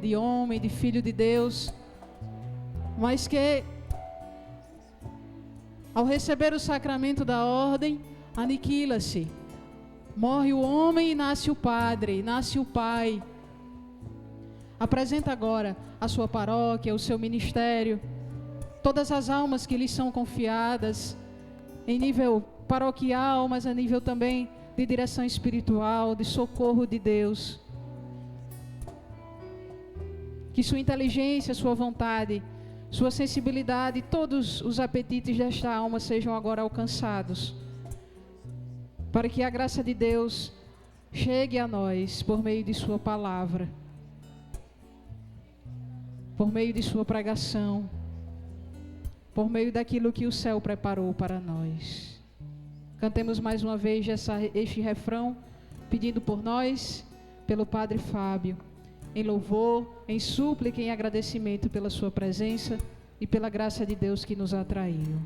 de homem, de filho de Deus, mas que ao receber o sacramento da ordem, aniquila-se. Morre o homem e nasce o Padre, nasce o Pai. Apresenta agora a sua paróquia, o seu ministério, todas as almas que lhes são confiadas, em nível paroquial, mas a nível também de direção espiritual, de socorro de Deus. Que sua inteligência, sua vontade, sua sensibilidade, todos os apetites desta alma sejam agora alcançados, para que a graça de Deus chegue a nós por meio de sua palavra, por meio de sua pregação, por meio daquilo que o céu preparou para nós. Cantemos mais uma vez este refrão, pedindo por nós, pelo Padre Fábio, em louvor, em súplica, em agradecimento pela sua presença e pela graça de Deus que nos atraiu.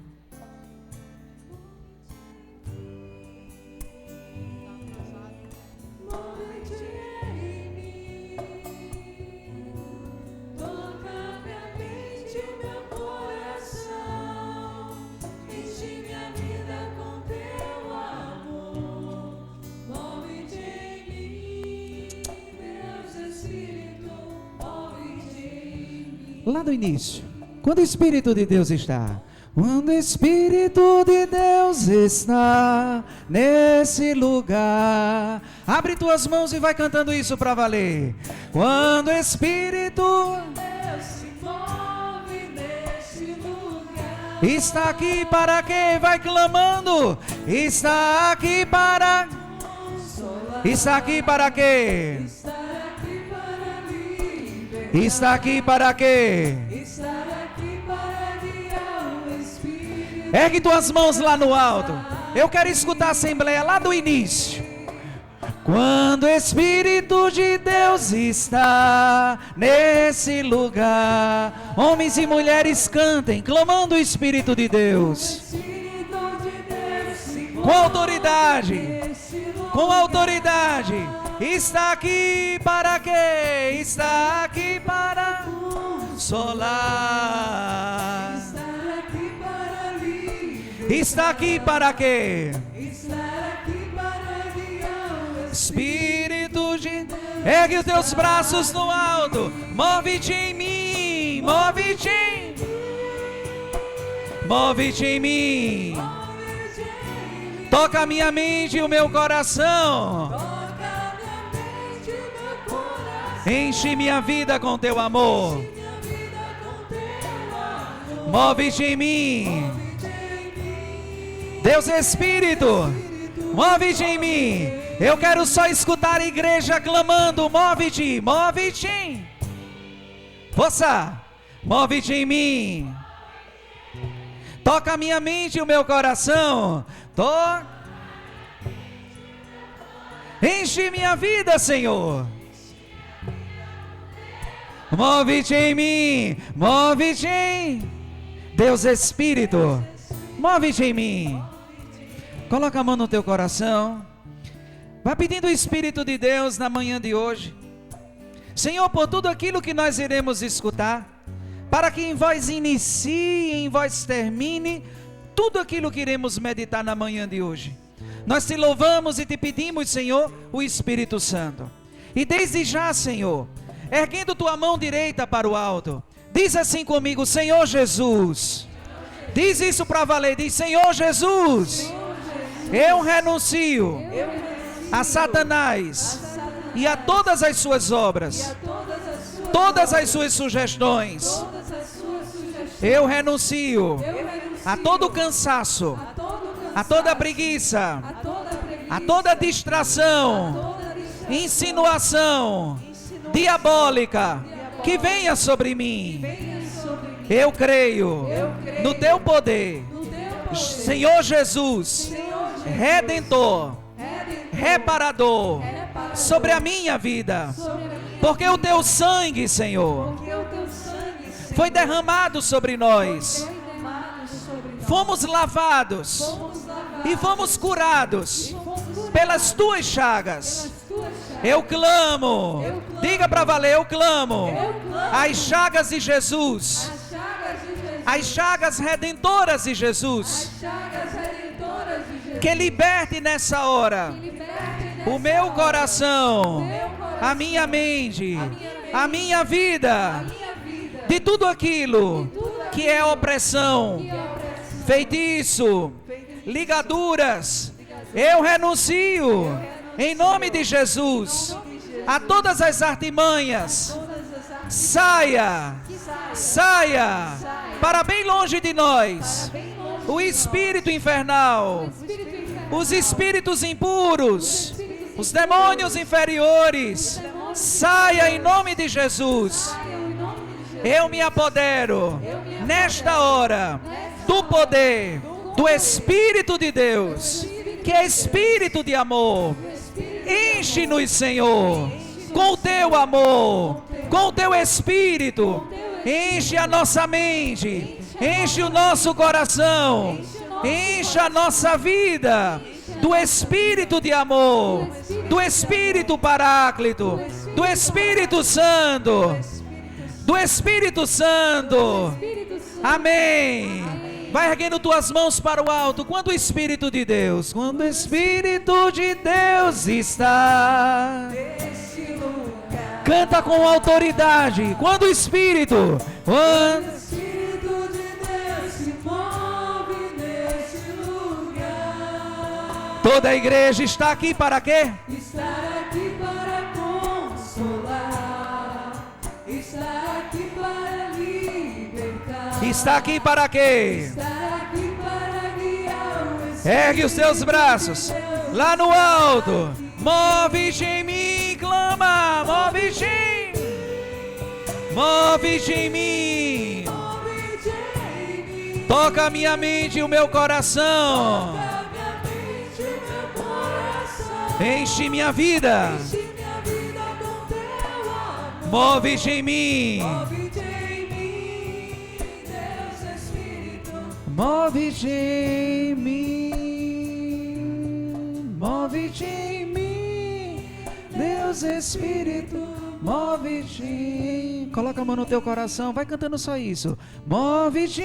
Lá no início, quando o Espírito de Deus está, quando o Espírito de Deus está nesse lugar, abre tuas mãos e vai cantando isso para valer. Quando o Espírito Deus se move nesse lugar, está aqui para quê? Vai clamando. Está aqui para consolar. Está aqui para quê? Está aqui para quê? Estar aqui para guiar o Espírito. Ergue tuas mãos lá no alto. Eu quero escutar a assembleia lá do início. Quando o Espírito de Deus está nesse lugar, homens e mulheres cantem, clamando o Espírito de Deus. Com autoridade. Com autoridade. Está aqui para quê? Está aqui para consolar. Está aqui para livrar. Está aqui para quê? Está aqui para guiar o Espírito de Deus. Ergue os teus braços no alto. Move-te em mim. Move-te em mim. Move-te em mim. Toca a minha mente e o meu coração. Enche minha vida com teu amor. Move-te em mim. Deus Espírito, move-te em mim. Eu quero só escutar a igreja clamando. Move-te, move-te. Força, move-te em mim. Toca a minha mente e o meu coração. Enche minha vida, Senhor. Move-te em mim, move-te em Deus Espírito, move-te em mim. Coloca a mão no teu coração. Vai pedindo o Espírito de Deus na manhã de hoje. Senhor, por tudo aquilo que nós iremos escutar, para que em vós inicie, em vós termine tudo aquilo que iremos meditar na manhã de hoje. Nós te louvamos e te pedimos, Senhor, o Espírito Santo. E desde já, Senhor, erguendo tua mão direita para o alto, diz assim comigo: Senhor Jesus. Diz isso para valer, diz: Senhor Jesus, eu renuncio a Satanás e a todas as suas obras, todas as suas sugestões. Eu renuncio a todo cansaço, a toda preguiça, a toda distração, insinuação diabólica que venha sobre mim. Eu creio no teu poder, Senhor Jesus, Redentor, Reparador, sobre a minha vida, porque o teu sangue, Senhor, foi derramado sobre nós. Fomos lavados e fomos curados pelas tuas chagas. Eu clamo. Diga para valer, eu clamo. As chagas de Jesus. As chagas redentoras de Jesus. Que liberte nessa hora o meu coração, a minha mente, a minha vida, de tudo aquilo que é opressão, feitiço, ligaduras. Eu renuncio, em nome de Jesus, a todas as artimanhas. Saia, saia, para bem longe de nós, o espírito infernal, os espíritos impuros, os demônios inferiores. Saia em nome de Jesus. Eu me apodero nesta hora do poder do Espírito de Deus, que é Espírito de amor. Enche-nos, Senhor, com o teu amor, com o teu Espírito. Enche a nossa mente, enche o nosso coração, enche a nossa vida do Espírito de amor, do Espírito Paráclito, do Espírito Santo, do Espírito Santo. Amém. Vai erguendo tuas mãos para o alto. Quando o Espírito de Deus, quando o Espírito de Deus está, canta com autoridade. Quando o Espírito, quando o Espírito de Deus se move nesse lugar. Toda a igreja está aqui para quê? Está aqui para consolar. Está aqui para libertar. Está aqui para quê? Está aqui para guiar o Espírito. Ergue os teus braços lá no alto. Move-te em mim, clama, move-te em mim, move-te em mim, toca a minha mente e o meu coração, enche minha vida, move-te em mim, move-te em mim, move-te em mim. Deus Espírito, move-te. Coloca a mão no teu coração, vai cantando só isso. Move-te,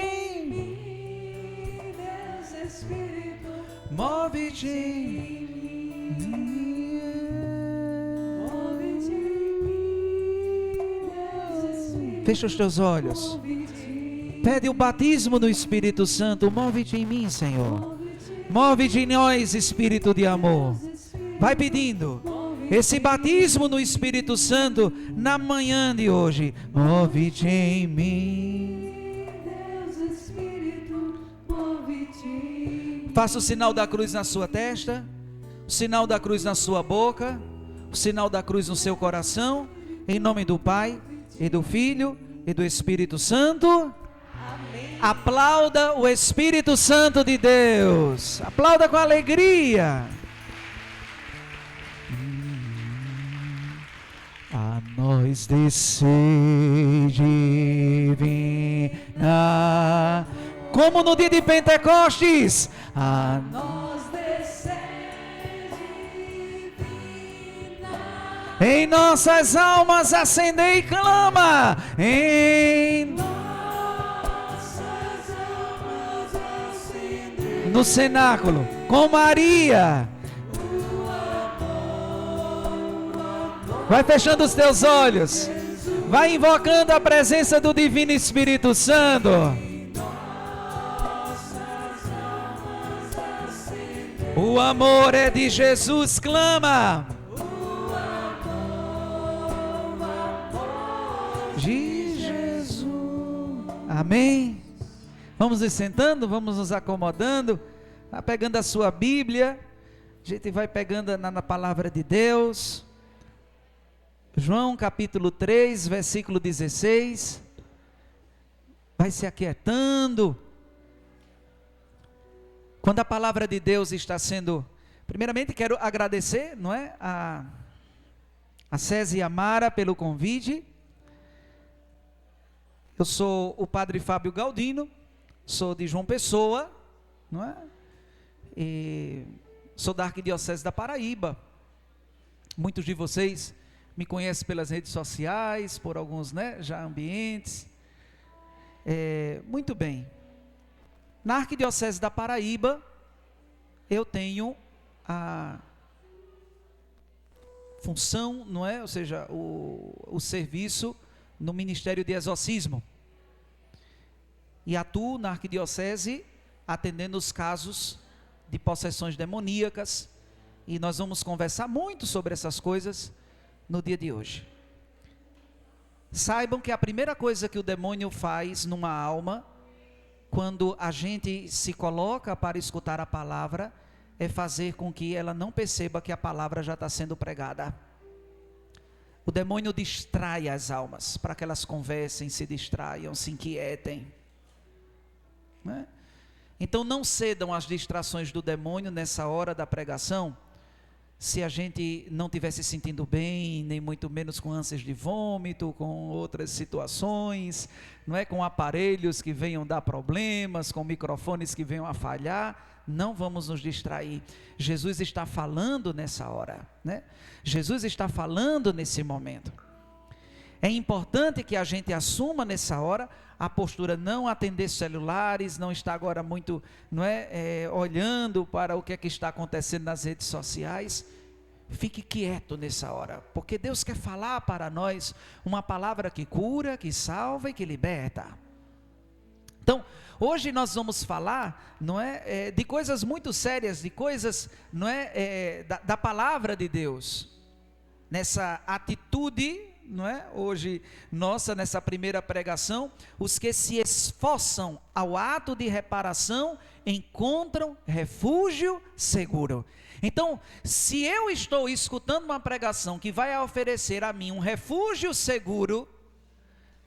Deus Espírito, move-te. Fecha os teus olhos. Pede o batismo do Espírito Santo. Move-te em mim, Senhor. Move-te em nós, Espírito de amor. Vai pedindo esse batismo no Espírito Santo na manhã de hoje. Move-te em mim. Deus Espírito, move-te. Faça o sinal da cruz na sua testa, o sinal da cruz na sua boca, o sinal da cruz no seu coração, em nome do Pai e do Filho e do Espírito Santo. Amém. Aplauda o Espírito Santo de Deus. Aplauda com alegria. A nós descer divina, como no dia de Pentecostes. A nós descer divina, em nossas almas acender e clama. Em nossas almas acender. No cenáculo, com Maria. Vai fechando os teus olhos. Vai invocando a presença do Divino Espírito Santo. O amor é de Jesus, clama. De Jesus. Amém. Vamos nos sentando, vamos nos acomodando. Vai pegando a sua Bíblia. A gente vai pegando na palavra de Deus. João capítulo 3, versículo 16, vai se aquietando. Quando a palavra de Deus está sendo, primeiramente quero agradecer, não é, a César e a Mara pelo convite. Eu sou o padre Fábio Galdino, sou de João Pessoa, não é? E sou da Arquidiocese da Paraíba. Muitos de vocês me conhecem pelas redes sociais, por alguns, já ambientes. Muito bem. Na Arquidiocese da Paraíba, eu tenho a função, ou seja, o serviço no Ministério de Exorcismo. E atuo na Arquidiocese atendendo os casos de possessões demoníacas. E nós vamos conversar muito sobre essas coisas no dia de hoje. Saibam que a primeira coisa que o demônio faz numa alma, quando a gente se coloca para escutar a palavra, é fazer com que ela não perceba que a palavra já está sendo pregada. O demônio distrai as almas, para que elas conversem, se distraiam, se inquietem. Então não cedam às distrações do demônio nessa hora da pregação, se a gente não estiver se sentindo bem, nem muito menos com ânsias de vômito, com outras situações, com aparelhos que venham dar problemas, com microfones que venham a falhar. Não vamos nos distrair. Jesus está falando nessa hora, Jesus está falando nesse momento. É importante que a gente assuma nessa hora a postura, não atender celulares, não estar agora muito, olhando para o que é que está acontecendo nas redes sociais. Fique quieto nessa hora, porque Deus quer falar para nós uma palavra que cura, que salva e que liberta. Então, hoje nós vamos falar, de coisas muito sérias, de coisas, da palavra de Deus, nessa atitude, hoje, nossa, nessa primeira pregação, os que se esforçam ao ato de reparação, encontram refúgio seguro. Então, se eu estou escutando uma pregação que vai oferecer a mim um refúgio seguro,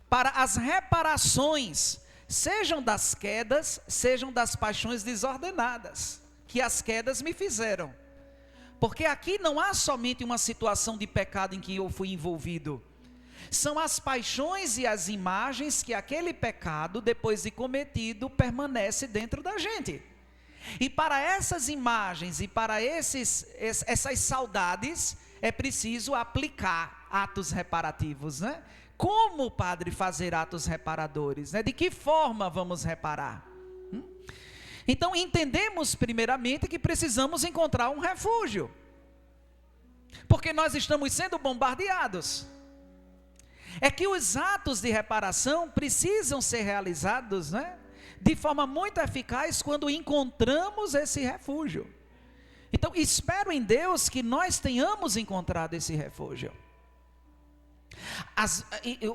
para as reparações, sejam das quedas, sejam das paixões desordenadas, que as quedas me fizeram. Porque aqui não há somente uma situação de pecado em que eu fui envolvido. São as paixões e as imagens que aquele pecado, depois de cometido, permanece dentro da gente. E para essas imagens e para essas saudades, é preciso aplicar atos reparativos, Como, Padre, fazer atos reparadores? De que forma vamos reparar? Então, entendemos primeiramente que precisamos encontrar um refúgio, porque nós estamos sendo bombardeados. É que os atos de reparação precisam ser realizados, de forma muito eficaz quando encontramos esse refúgio. Então, espero em Deus que nós tenhamos encontrado esse refúgio.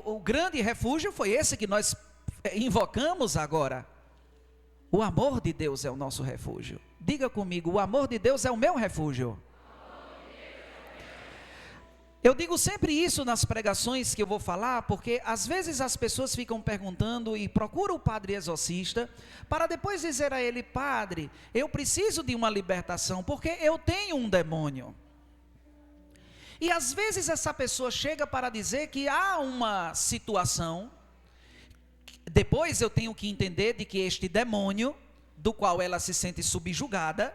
O grande refúgio foi esse que nós invocamos agora. O amor de Deus é o nosso refúgio. Diga comigo, o amor de Deus é o meu refúgio. Eu digo sempre isso nas pregações que eu vou falar, porque às vezes as pessoas ficam perguntando e procuram o padre exorcista, para depois dizer a ele: padre, eu preciso de uma libertação, porque eu tenho um demônio. E às vezes essa pessoa chega para dizer que há uma situação, depois eu tenho que entender de que este demônio, do qual ela se sente subjugada,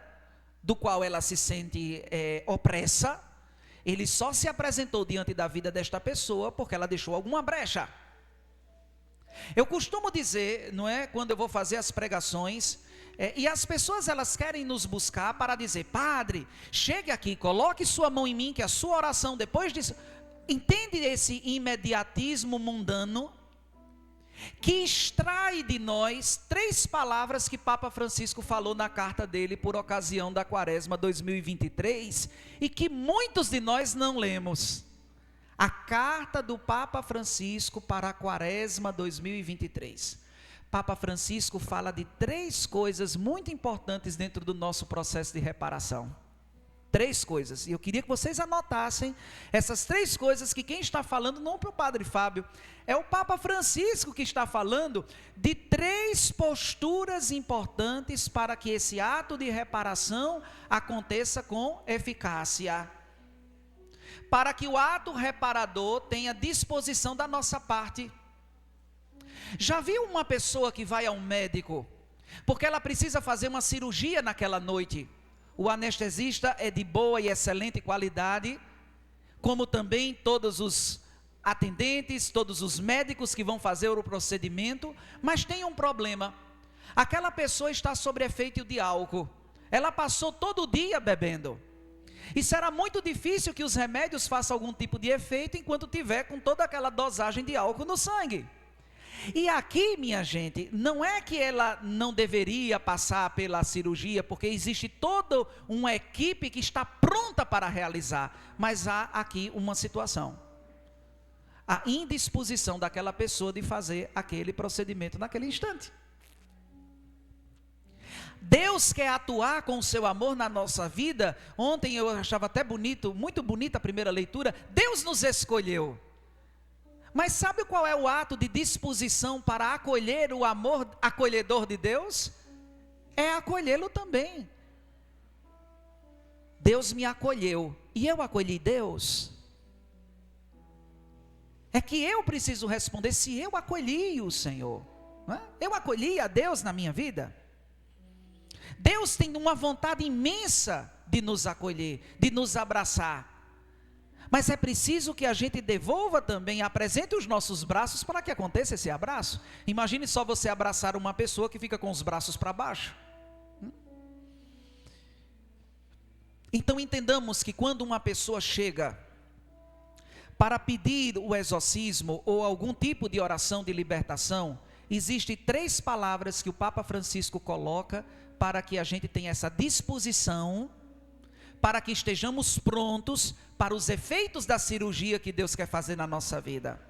do qual ela se sente opressa, ele só se apresentou diante da vida desta pessoa porque ela deixou alguma brecha. Eu costumo dizer, quando eu vou fazer as pregações, e as pessoas elas querem nos buscar para dizer: padre, chegue aqui, coloque sua mão em mim, que a sua oração depois disso. Entende esse imediatismo mundano que extrai de nós 3 palavras que Papa Francisco falou na carta dele por ocasião da Quaresma 2023 e que muitos de nós não lemos. A carta do Papa Francisco para a Quaresma 2023. Papa Francisco fala de 3 coisas muito importantes dentro do nosso processo de reparação. 3 coisas, e eu queria que vocês anotassem essas 3 coisas, que quem está falando não é o Padre Fábio, é o Papa Francisco que está falando de 3 posturas importantes para que esse ato de reparação aconteça com eficácia, para que o ato reparador tenha disposição da nossa parte. Já viu uma pessoa que vai a um médico, porque ela precisa fazer uma cirurgia naquela noite? O anestesista é de boa e excelente qualidade, como também todos os atendentes, todos os médicos que vão fazer o procedimento, mas tem um problema. Aquela pessoa está sob efeito de álcool. Ela passou todo o dia bebendo. E será muito difícil que os remédios façam algum tipo de efeito enquanto tiver com toda aquela dosagem de álcool no sangue. E aqui, minha gente, não é que ela não deveria passar pela cirurgia, porque existe toda uma equipe que está pronta para realizar, mas há aqui uma situação: a indisposição daquela pessoa de fazer aquele procedimento naquele instante. Deus quer atuar com o seu amor na nossa vida. Ontem eu achava até bonito, muito bonita a primeira leitura. Deus nos escolheu. Mas sabe qual é o ato de disposição para acolher o amor acolhedor de Deus? É acolhê-lo também. Deus me acolheu e eu acolhi Deus. É que eu preciso responder se eu acolhi o Senhor, não é? Eu acolhi a Deus na minha vida. Deus tem uma vontade imensa de nos acolher, de nos abraçar. Mas é preciso que a gente devolva também, apresente os nossos braços para que aconteça esse abraço. Imagine só você abraçar uma pessoa que fica com os braços para baixo. Então entendamos que quando uma pessoa chega para pedir o exorcismo ou algum tipo de oração de libertação, existem 3 palavras que o Papa Francisco coloca para que a gente tenha essa disposição, para que estejamos prontos para os efeitos da cirurgia que Deus quer fazer na nossa vida: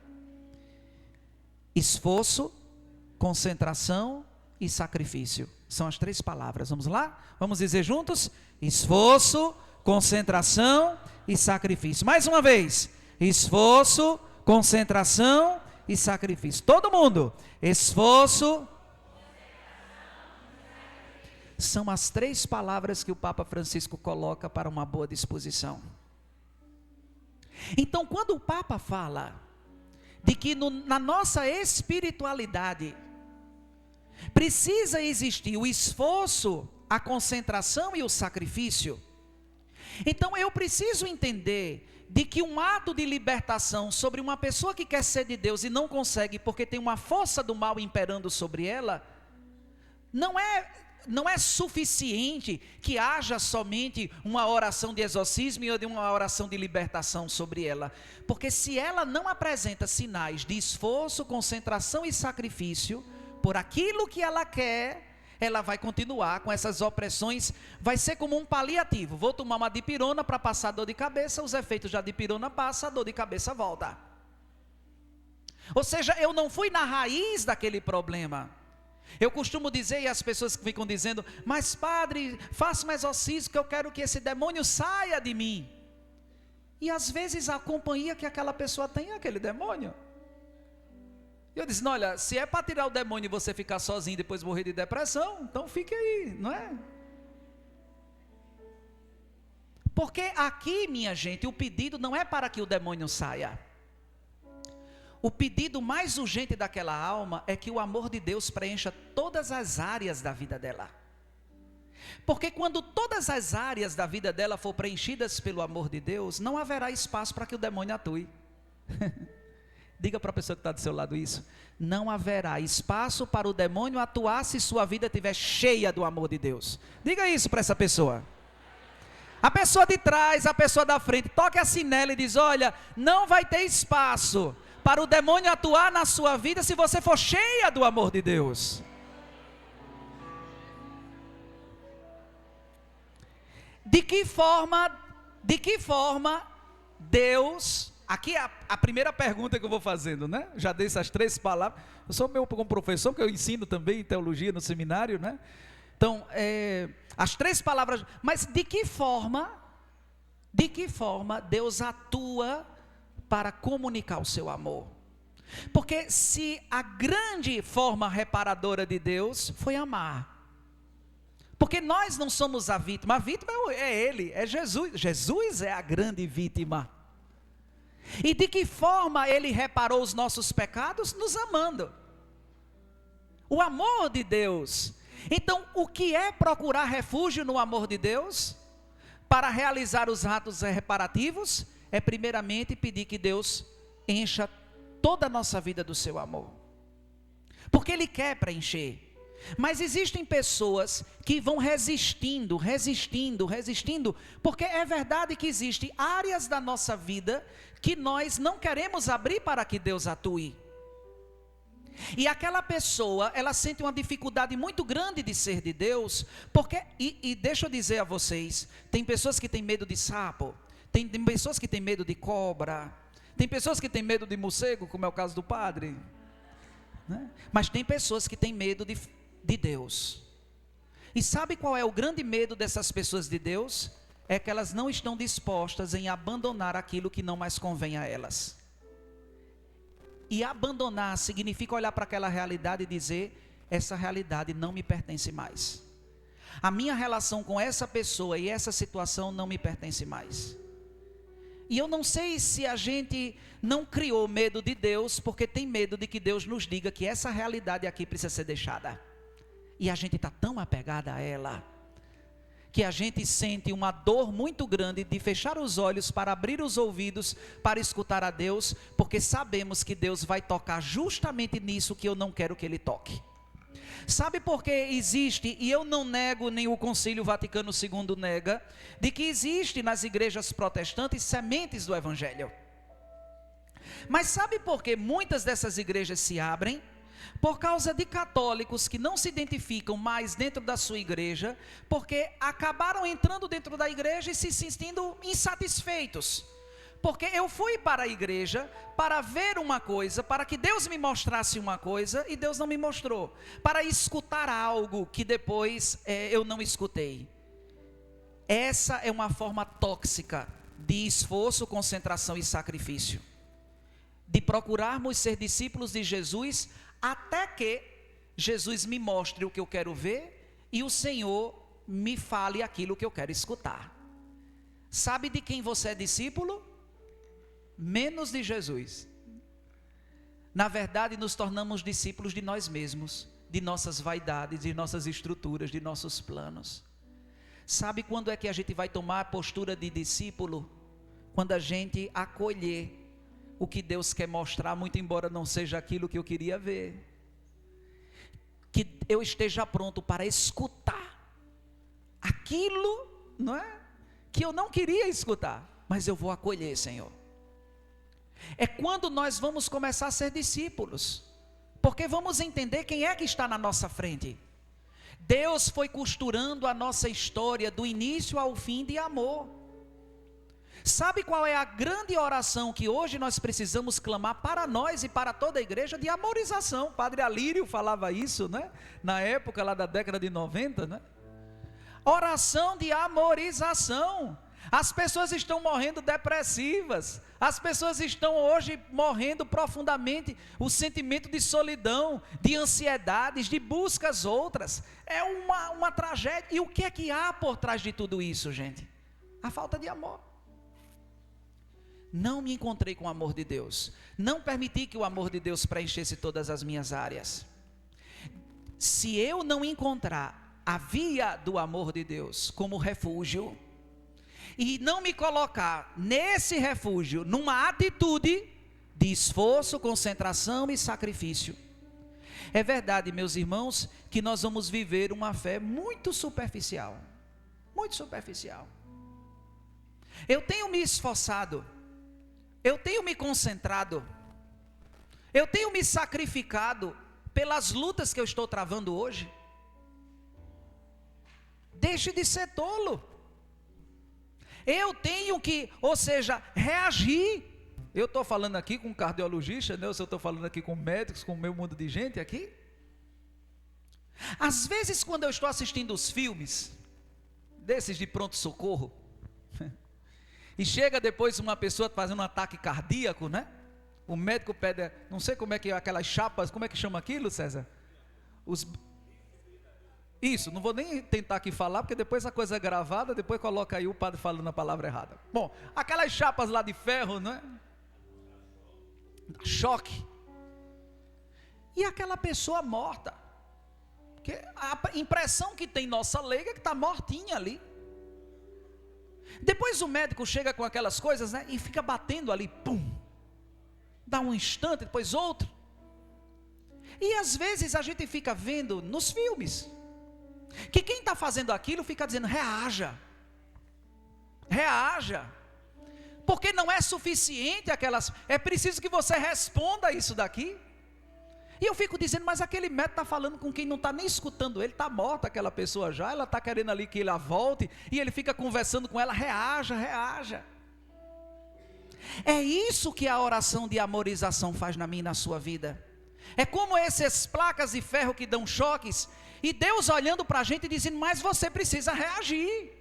esforço, concentração e sacrifício. São as 3 palavras. Vamos lá? Vamos dizer juntos? Esforço, concentração e sacrifício. Mais uma vez: esforço, concentração e sacrifício. Todo mundo: esforço. São as 3 palavras que o Papa Francisco coloca para uma boa disposição. Então, quando o Papa fala de que na nossa espiritualidade precisa existir o esforço, a concentração e o sacrifício, então eu preciso entender de que um ato de libertação sobre uma pessoa que quer ser de Deus e não consegue porque tem uma força do mal imperando sobre ela, não é suficiente que haja somente uma oração de exorcismo ou de uma oração de libertação sobre ela, porque se ela não apresenta sinais de esforço, concentração e sacrifício por aquilo que ela quer, ela vai continuar com essas opressões. Vai ser como um paliativo: vou tomar uma dipirona para passar dor de cabeça, os efeitos da dipirona passam, a dor de cabeça volta. Ou seja, eu não fui na raiz daquele problema. Eu costumo dizer, e as pessoas que ficam dizendo: mas padre, faça um exorcismo que eu quero que esse demônio saia de mim. E às vezes a companhia que aquela pessoa tem é aquele demônio. E eu disse: não, olha, se é para tirar o demônio e você ficar sozinho e depois morrer de depressão, então fique aí, não é? Porque aqui, minha gente, o pedido não é para que o demônio saia. O pedido mais urgente daquela alma é que o amor de Deus preencha todas as áreas da vida dela. Porque quando todas as áreas da vida dela for preenchidas pelo amor de Deus, não haverá espaço para que o demônio atue. Diga para a pessoa que está do seu lado isso: não haverá espaço para o demônio atuar se sua vida estiver cheia do amor de Deus. Diga isso para essa pessoa. A pessoa de trás, a pessoa da frente, toque assim nela e diz: olha, não vai ter espaço para o demônio atuar na sua vida se você for cheia do amor de Deus. De que forma Deus, aqui é a primeira pergunta que eu vou fazendo, né? Já dei essas 3 palavras. Eu sou meu como professor, que eu ensino também em teologia no seminário, né? Então, as 3 palavras, mas de que forma Deus atua para comunicar o seu amor? Porque se a grande forma reparadora de Deus foi amar, porque nós não somos a vítima é Ele, é Jesus. Jesus é a grande vítima. E de que forma Ele reparou os nossos pecados? Nos amando. O amor de Deus. Então, o que é procurar refúgio no amor de Deus? Para realizar os atos reparativos? é primeiramente pedir que Deus encha toda a nossa vida do seu amor. Porque Ele quer preencher. Mas existem pessoas que vão resistindo, porque é verdade que existem áreas da nossa vida que nós não queremos abrir para que Deus atue. E aquela pessoa, ela sente uma dificuldade muito grande de ser de Deus, porque, e deixa eu dizer a vocês, tem pessoas que têm medo de sapo, tem pessoas que têm medo de cobra, tem pessoas que têm medo de morcego, como é o caso do padre, né? Mas tem pessoas que têm medo de Deus. E sabe qual é o grande medo dessas pessoas de Deus? É que elas não estão dispostas em abandonar aquilo que não mais convém a elas. E abandonar significa olhar para aquela realidade e dizer: essa realidade não me pertence mais. A minha relação com essa pessoa e essa situação não me pertence mais. E eu não sei se a gente não criou medo de Deus, porque tem medo de que Deus nos diga que essa realidade aqui precisa ser deixada. E a gente está tão apegada a ela, que a gente sente uma dor muito grande de fechar os olhos para abrir os ouvidos para escutar a Deus, porque sabemos que Deus vai tocar justamente nisso que eu não quero que Ele toque. Sabe por que existe, e eu não nego, nem o Concílio Vaticano II nega, de que existe nas igrejas protestantes sementes do Evangelho. Mas sabe por que muitas dessas igrejas se abrem? Por causa de católicos que não se identificam mais dentro da sua igreja, porque acabaram entrando dentro da igreja e se sentindo insatisfeitos. Porque eu fui para a igreja para ver uma coisa, para que Deus me mostrasse uma coisa e Deus não me mostrou. Para escutar algo que depois eu não escutei. Essa é uma forma tóxica de esforço, concentração e sacrifício. De procurarmos ser discípulos de Jesus até que Jesus me mostre o que eu quero ver e o Senhor me fale aquilo que eu quero escutar. Sabe de quem você é discípulo? Menos de Jesus. Na verdade, nos tornamos discípulos de nós mesmos, de nossas vaidades, de nossas estruturas, de nossos planos. Sabe quando é que a gente vai tomar a postura de discípulo? Quando a gente acolher o que Deus quer mostrar, muito embora não seja aquilo que eu queria ver. Que eu esteja pronto para escutar aquilo, não é? Que eu não queria escutar, mas eu vou acolher, Senhor. É quando nós vamos começar a ser discípulos, porque vamos entender quem é que está na nossa frente. Deus foi costurando a nossa história do início ao fim de amor. Sabe qual é a grande oração que hoje nós precisamos clamar para nós e para toda a igreja? De amorização. Padre Alírio falava isso, né? Na época lá da década de 90, né? Oração de amorização. As pessoas estão morrendo depressivas. As pessoas estão hoje morrendo profundamente. O sentimento de solidão, de ansiedades, de buscas outras. É uma tragédia. E o que é que há por trás de tudo isso, gente? A falta de amor. Não me encontrei com o amor de Deus. Não permiti que o amor de Deus preenchesse todas as minhas áreas. Se eu não encontrar a via do amor de Deus como refúgio, e não me colocar nesse refúgio numa atitude de esforço, concentração e sacrifício, é verdade, meus irmãos, que nós vamos viver uma fé muito superficial. Muito superficial. Eu tenho me esforçado, eu tenho me concentrado, eu tenho me sacrificado pelas lutas que eu estou travando hoje. Deixe de ser tolo. Eu tenho que, ou seja, reagir. Eu estou falando aqui com um cardiologista, né? Eu estou falando aqui com médicos, com o meu mundo de gente aqui. Às vezes quando eu estou assistindo os filmes, desses de pronto-socorro, e chega depois uma pessoa fazendo um ataque cardíaco, né? O médico pede, não sei como é que é aquelas chapas, como é que chama aquilo, César? Isso, não vou nem tentar aqui falar, porque depois a coisa é gravada, depois coloca aí o padre falando a palavra errada. Bom, aquelas chapas lá de ferro, né? Choque. E aquela pessoa morta. Porque a impressão que tem nossa leiga é que está mortinha ali. Depois o médico chega com aquelas coisas, né, e fica batendo ali, pum, dá um instante, depois outro. E às vezes a gente fica vendo nos filmes, que quem está fazendo aquilo fica dizendo, reaja, porque não é suficiente aquelas, é preciso que você responda isso daqui. E eu fico dizendo, mas aquele médico está falando com quem não está nem escutando ele, está morta aquela pessoa já, ela está querendo ali que ele a volte, e ele fica conversando com ela, reaja. É isso que a oração de amorização faz na minha e na sua vida. É como essas placas de ferro que dão choques, e Deus olhando para a gente e dizendo, mas você precisa reagir.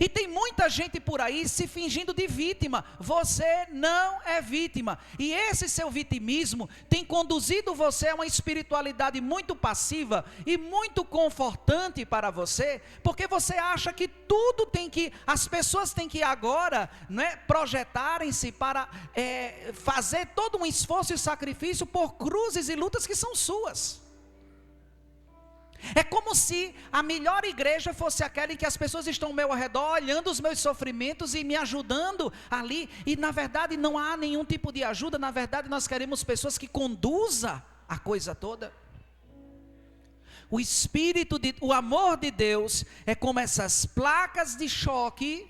E tem muita gente por aí se fingindo de vítima. Você não é vítima. E esse seu vitimismo tem conduzido você a uma espiritualidade muito passiva e muito confortante para você, porque você acha que tudo tem que, as pessoas têm que agora, né, projetarem-se para fazer todo um esforço e sacrifício por cruzes e lutas que são suas. É como se a melhor igreja fosse aquela em que as pessoas estão ao meu redor, olhando os meus sofrimentos e me ajudando ali, e na verdade não há nenhum tipo de ajuda. Na verdade nós queremos pessoas que conduzam a coisa toda. O amor de Deus é como essas placas de choque,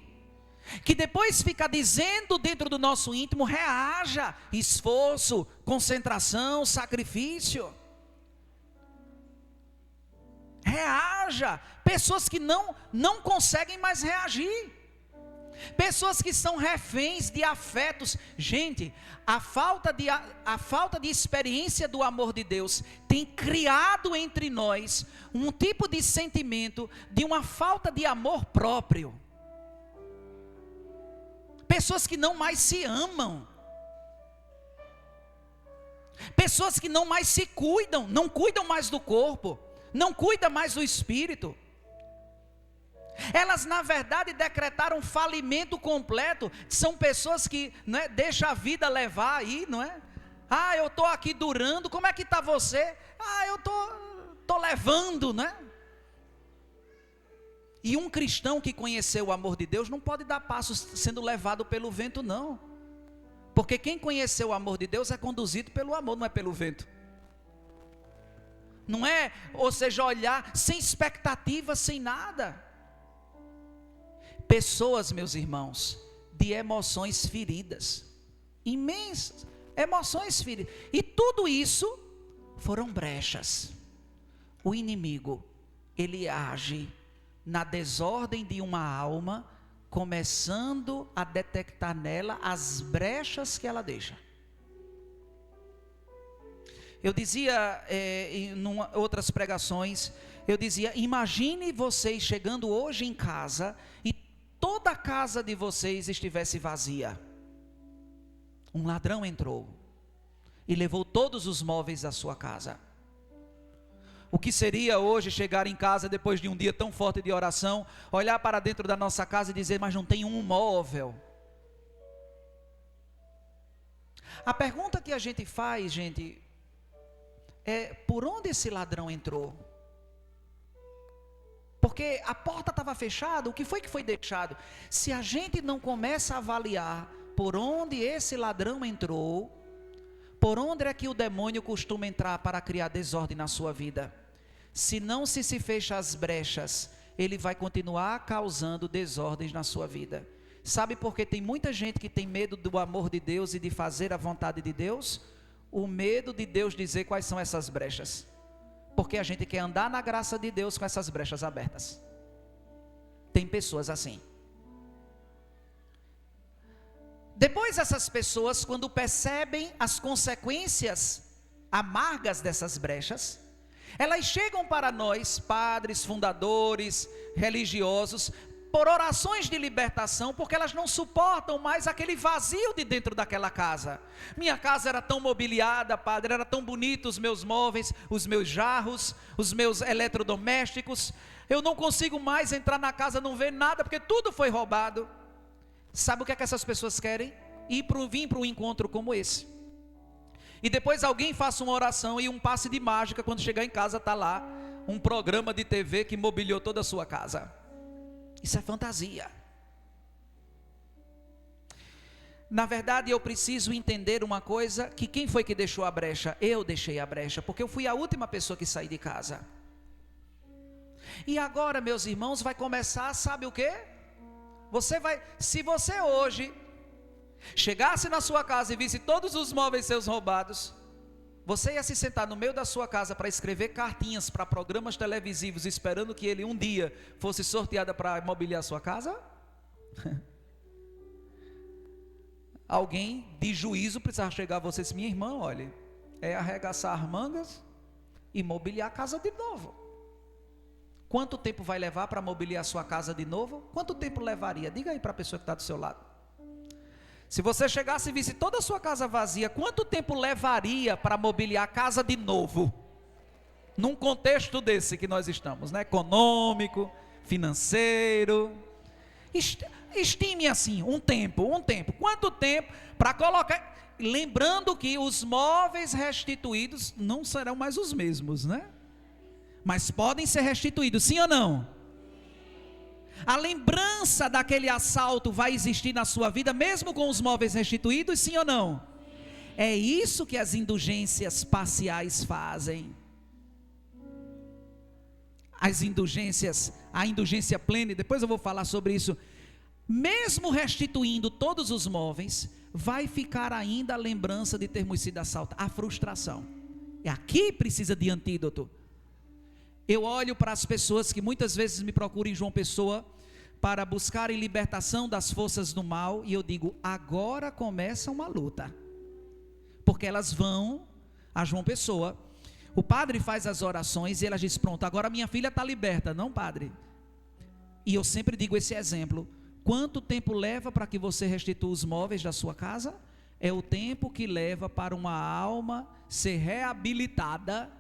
que depois fica dizendo dentro do nosso íntimo, reaja, esforço, concentração, sacrifício. Reaja. Pessoas que não conseguem mais reagir, pessoas que são reféns de afetos. Gente, a falta de experiência do amor de Deus tem criado entre nós um tipo de sentimento de uma falta de amor próprio. Pessoas que não mais se amam, pessoas que não mais se cuidam, não cuidam mais do corpo, não cuida mais do espírito. Elas na verdade decretaram falimento completo. São pessoas que, não é, deixam a vida levar aí, não é? Eu estou aqui durando, como é que está você? Eu estou levando, né? E um cristão que conheceu o amor de Deus não pode dar passos sendo levado pelo vento, não. Porque quem conheceu o amor de Deus é conduzido pelo amor, não é pelo vento. Não é, ou seja, olhar sem expectativa, sem nada. Pessoas, meus irmãos, de emoções feridas, imensas, emoções feridas. E tudo isso foram brechas. O inimigo, ele age na desordem de uma alma, começando a detectar nela as brechas que ela deixa. Eu dizia em outras pregações, eu dizia, imagine vocês chegando hoje em casa e toda a casa de vocês estivesse vazia. Um ladrão entrou e levou todos os móveis da sua casa. O que seria hoje chegar em casa depois de um dia tão forte de oração, olhar para dentro da nossa casa e dizer, mas não tem um móvel. A pergunta que a gente faz, gente, por onde esse ladrão entrou? Porque a porta estava fechada, o que foi deixado? Se a gente não começa a avaliar por onde esse ladrão entrou, por onde é que o demônio costuma entrar para criar desordem na sua vida? Se não se fecha as brechas, ele vai continuar causando desordens na sua vida. Sabe por que tem muita gente que tem medo do amor de Deus e de fazer a vontade de Deus? O medo de Deus dizer quais são essas brechas, porque a gente quer andar na graça de Deus com essas brechas abertas. Tem pessoas assim. Depois essas pessoas, quando percebem as consequências amargas dessas brechas, elas chegam para nós, padres, fundadores, religiosos, por orações de libertação, porque elas não suportam mais aquele vazio de dentro daquela casa. Minha casa era tão mobiliada, padre, era tão bonito os meus móveis, os meus jarros, os meus eletrodomésticos. Eu não consigo mais entrar na casa, não ver nada, porque tudo foi roubado. Sabe o que é que essas pessoas querem? Vir para um encontro como esse. E depois alguém faça uma oração e um passe de mágica, quando chegar em casa está lá um programa de TV que mobiliou toda a sua casa. Isso é fantasia. Na verdade, eu preciso entender uma coisa, que quem foi que deixou a brecha? Eu deixei a brecha, porque eu fui a última pessoa que saí de casa. E agora, meus irmãos, vai começar, sabe o quê? Se você hoje chegasse na sua casa e visse todos os móveis seus roubados, você ia se sentar no meio da sua casa para escrever cartinhas para programas televisivos, esperando que ele um dia fosse sorteado para mobiliar a sua casa? Alguém de juízo precisava chegar a você e dizer: minha irmã, olha, é arregaçar as mangas e mobiliar a casa de novo. Quanto tempo vai levar para mobiliar a sua casa de novo? Quanto tempo levaria? Diga aí para a pessoa que está do seu lado. Se você chegasse e visse toda a sua casa vazia, quanto tempo levaria para mobiliar a casa de novo? Num contexto desse que nós estamos, né? Econômico, financeiro. Estime assim, um tempo. Quanto tempo para colocar? Lembrando que os móveis restituídos não serão mais os mesmos, né? Mas podem ser restituídos, sim ou não? A lembrança daquele assalto vai existir na sua vida, mesmo com os móveis restituídos, sim ou não? É isso que as indulgências parciais fazem. As indulgências, a indulgência plena, e depois eu vou falar sobre isso. Mesmo restituindo todos os móveis, vai ficar ainda a lembrança de termos sido assaltados, a frustração. E aqui precisa de antídoto. Eu olho para as pessoas que muitas vezes me procuram em João Pessoa para buscarem libertação das forças do mal, e eu digo: agora começa uma luta, porque elas vão a João Pessoa, o padre faz as orações e elas dizem: pronto, agora minha filha está liberta. Não, padre. E eu sempre digo esse exemplo: quanto tempo leva para que você restitua os móveis da sua casa? É o tempo que leva para uma alma ser reabilitada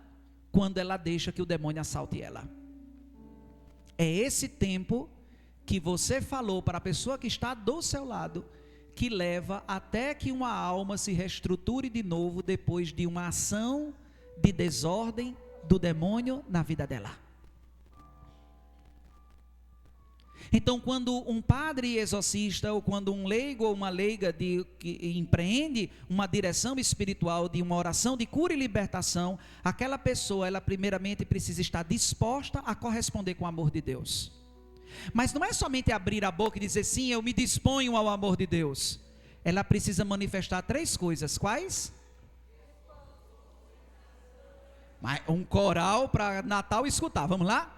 quando ela deixa que o demônio assalte ela. É esse tempo que você falou para a pessoa que está do seu lado, que leva até que uma alma se reestruture de novo depois de uma ação de desordem do demônio na vida dela. Então, quando um padre exorcista, ou quando um leigo ou uma leiga que empreende uma direção espiritual de uma oração de cura e libertação, aquela pessoa, ela primeiramente precisa estar disposta a corresponder com o amor de Deus. Mas não é somente abrir a boca e dizer: sim, eu me disponho ao amor de Deus. Ela precisa manifestar 3 coisas. Quais? Um coral para Natal escutar, vamos lá?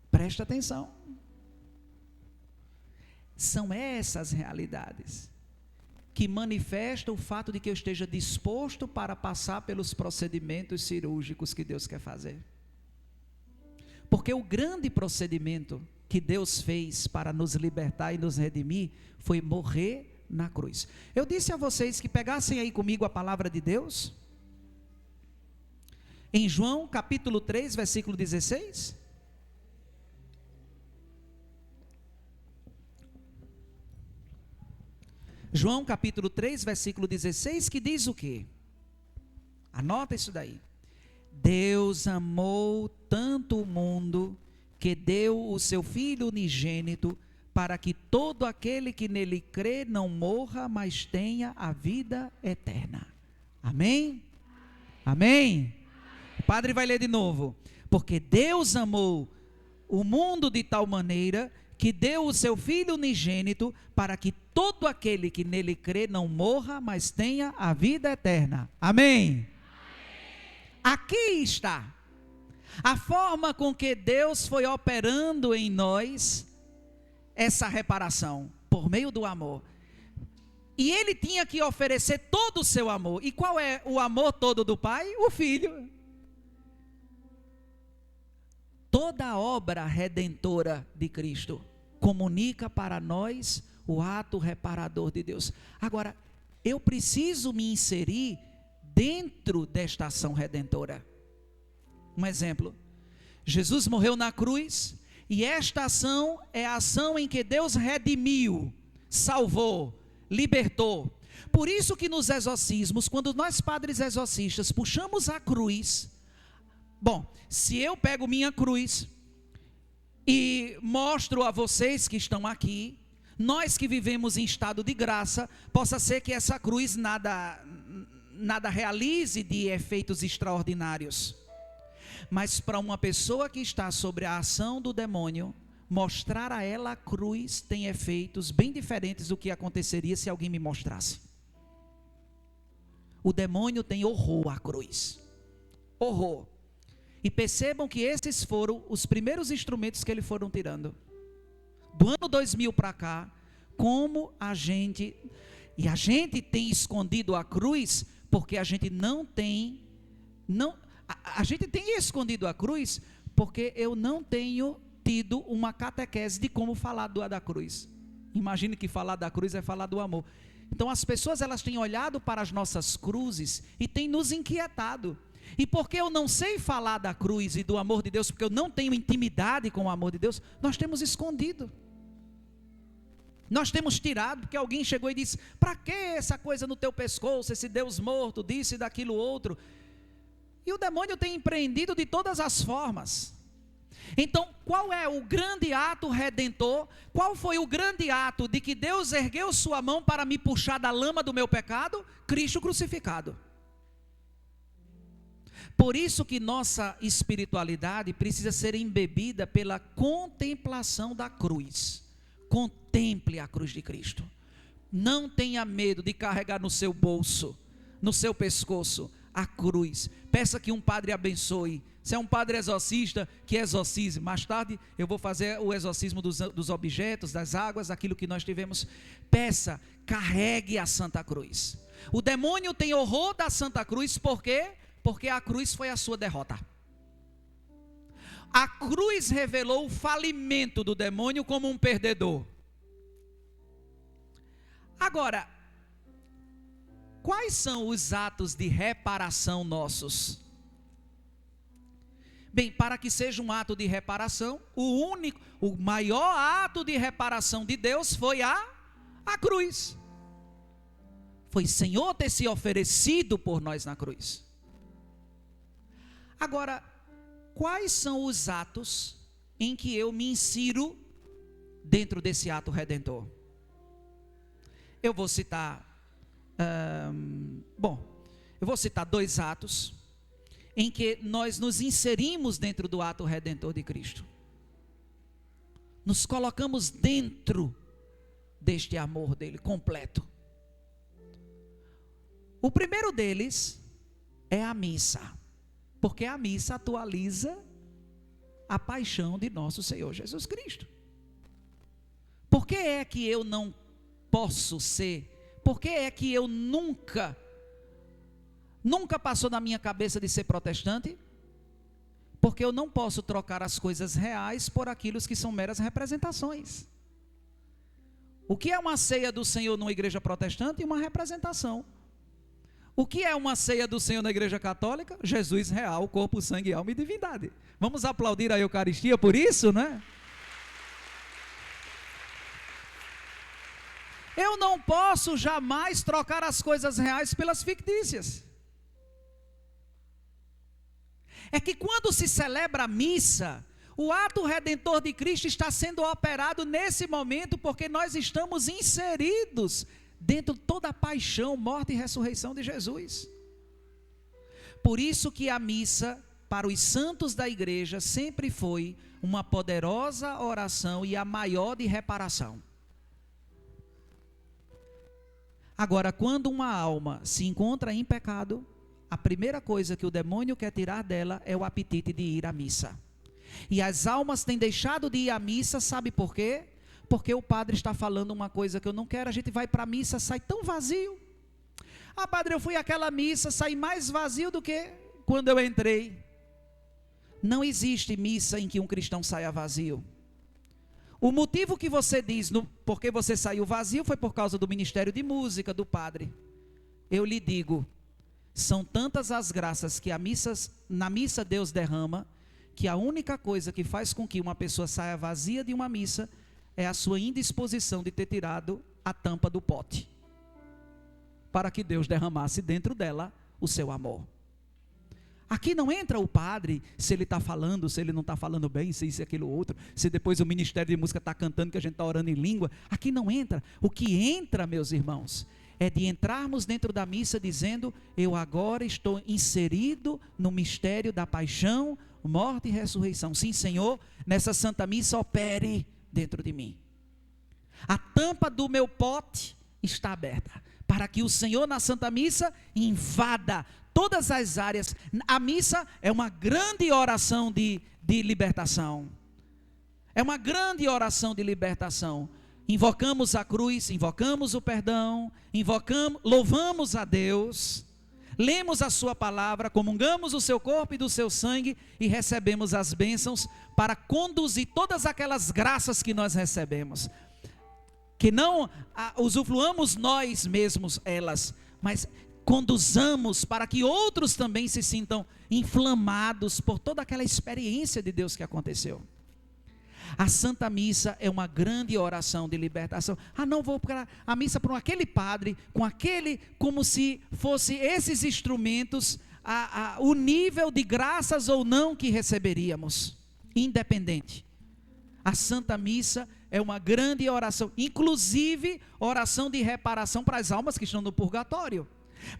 Presta atenção. São essas realidades que manifestam o fato de que eu esteja disposto para passar pelos procedimentos cirúrgicos que Deus quer fazer. Porque o grande procedimento que Deus fez para nos libertar e nos redimir foi morrer na cruz. Eu disse a vocês que pegassem aí comigo a palavra de Deus, em João capítulo 3, versículo 16. João capítulo 3, versículo 16, que diz o quê? Anota isso daí. Deus amou tanto o mundo, que deu o seu Filho unigênito, para que todo aquele que nele crê não morra, mas tenha a vida eterna. Amém? Amém? O padre vai ler de novo. Porque Deus amou o mundo de tal maneira que deu o seu Filho unigênito, para que todo aquele que nele crê não morra, mas tenha a vida eterna. Amém? Aqui está a forma com que Deus foi operando em nós essa reparação, por meio do amor. E Ele tinha que oferecer todo o seu amor. E qual é o amor todo do Pai? O Filho. Toda a obra redentora de Cristo comunica para nós o ato reparador de Deus. Agora, eu preciso me inserir dentro desta ação redentora. Um exemplo: Jesus morreu na cruz, e esta ação é a ação em que Deus redimiu, salvou, libertou. Por isso que nos exorcismos, quando nós padres exorcistas puxamos a cruz, bom, se eu pego minha cruz E mostro a vocês que estão aqui, nós que vivemos em estado de graça, possa ser que essa cruz nada realize de efeitos extraordinários. Mas para uma pessoa que está sobre a ação do demônio, mostrar a ela a cruz tem efeitos bem diferentes do que aconteceria se alguém me mostrasse. O demônio tem horror à cruz. Horror. E percebam que esses foram os primeiros instrumentos que eles foram tirando. Do ano 2000 para cá, como a gente tem escondido a cruz, porque a gente a gente tem escondido a cruz, porque eu não tenho tido uma catequese de como falar da cruz. Imagine que falar da cruz é falar do amor. Então as pessoas, elas têm olhado para as nossas cruzes e têm nos inquietado. E porque eu não sei falar da cruz e do amor de Deus, porque eu não tenho intimidade com o amor de Deus, nós temos escondido. Nós temos tirado, porque alguém chegou e disse: para que essa coisa no teu pescoço, esse Deus morto, disse daquilo outro. E o demônio tem empreendido de todas as formas. Então, qual é o grande ato redentor? Qual foi o grande ato de que Deus ergueu sua mão para me puxar da lama do meu pecado? Cristo crucificado. Por isso que nossa espiritualidade precisa ser embebida pela contemplação da cruz. Contemple a cruz de Cristo. Não tenha medo de carregar no seu bolso, no seu pescoço, a cruz. Peça que um padre abençoe. Se é um padre exorcista, que exorcize. Mais tarde eu vou fazer o exorcismo dos objetos, das águas, aquilo que nós tivemos. Peça, carregue a Santa Cruz. O demônio tem horror da Santa Cruz, por quê? Porque a cruz foi a sua derrota. A cruz revelou o falimento do demônio como um perdedor. Agora, quais são os atos de reparação nossos? Bem, para que seja um ato de reparação, o maior ato de reparação de Deus foi a cruz. Foi Senhor ter se oferecido por nós na cruz. Agora, quais são os atos em que eu me insiro dentro desse ato redentor? Eu vou citar, eu vou citar 2 atos em que nós nos inserimos dentro do ato redentor de Cristo. Nos colocamos dentro deste amor dele completo. O primeiro deles é a missa, porque a missa atualiza a paixão de nosso Senhor Jesus Cristo. Por que é que eu não posso ser? Por que é que eu nunca passou na minha cabeça de ser protestante? Porque eu não posso trocar as coisas reais por aquilo que são meras representações. O que é uma ceia do Senhor numa igreja protestante? Uma representação. O que é uma ceia do Senhor na igreja católica? Jesus real, corpo, sangue, alma e divindade. Vamos aplaudir a Eucaristia por isso, né? Eu não posso jamais trocar as coisas reais pelas fictícias. É que quando se celebra a missa, o ato redentor de Cristo está sendo operado nesse momento, porque nós estamos inseridos dentro de toda a paixão, morte e ressurreição de Jesus. Por isso que a missa para os santos da igreja sempre foi uma poderosa oração e a maior de reparação. Agora, quando uma alma se encontra em pecado, a primeira coisa que o demônio quer tirar dela é o apetite de ir à missa. E as almas têm deixado de ir à missa, sabe por quê? Porque o padre está falando uma coisa que eu não quero. A gente vai para a missa, sai tão vazio. Ah, padre, eu fui àquela missa, saí mais vazio do que quando eu entrei. Não existe missa em que um cristão saia vazio. O motivo que você diz, porque você saiu vazio, foi por causa do ministério de música do padre. Eu lhe digo, são tantas as graças que na missa Deus derrama, que a única coisa que faz com que uma pessoa saia vazia de uma missa é a sua indisposição de ter tirado a tampa do pote, para que Deus derramasse dentro dela o seu amor. Aqui não entra o padre, se ele está falando, se ele não está falando bem, se isso e aquilo outro, se depois o Ministério de Música está cantando que a gente está orando em língua. Aqui não entra. O que entra, meus irmãos, é de entrarmos dentro da missa dizendo: eu agora estou inserido no mistério da paixão, morte e ressurreição. Sim, Senhor, nessa Santa Missa opere dentro de mim. A tampa do meu pote está aberta, para que o Senhor na Santa Missa invada todas as áreas. A missa é uma grande oração de libertação. É uma grande oração de libertação. Invocamos a cruz, invocamos o perdão, louvamos a Deus, lemos a sua palavra, comungamos o seu corpo e do seu sangue e recebemos as bênçãos para conduzir todas aquelas graças que nós recebemos. Que não usufruamos nós mesmos elas, mas conduzamos para que outros também se sintam inflamados por toda aquela experiência de Deus que aconteceu. A Santa Missa é uma grande oração de libertação. Não vou para a missa para aquele padre, como se fosse esses instrumentos, o nível de graças ou não que receberíamos, independente. A Santa Missa é uma grande oração, inclusive oração de reparação para as almas que estão no purgatório.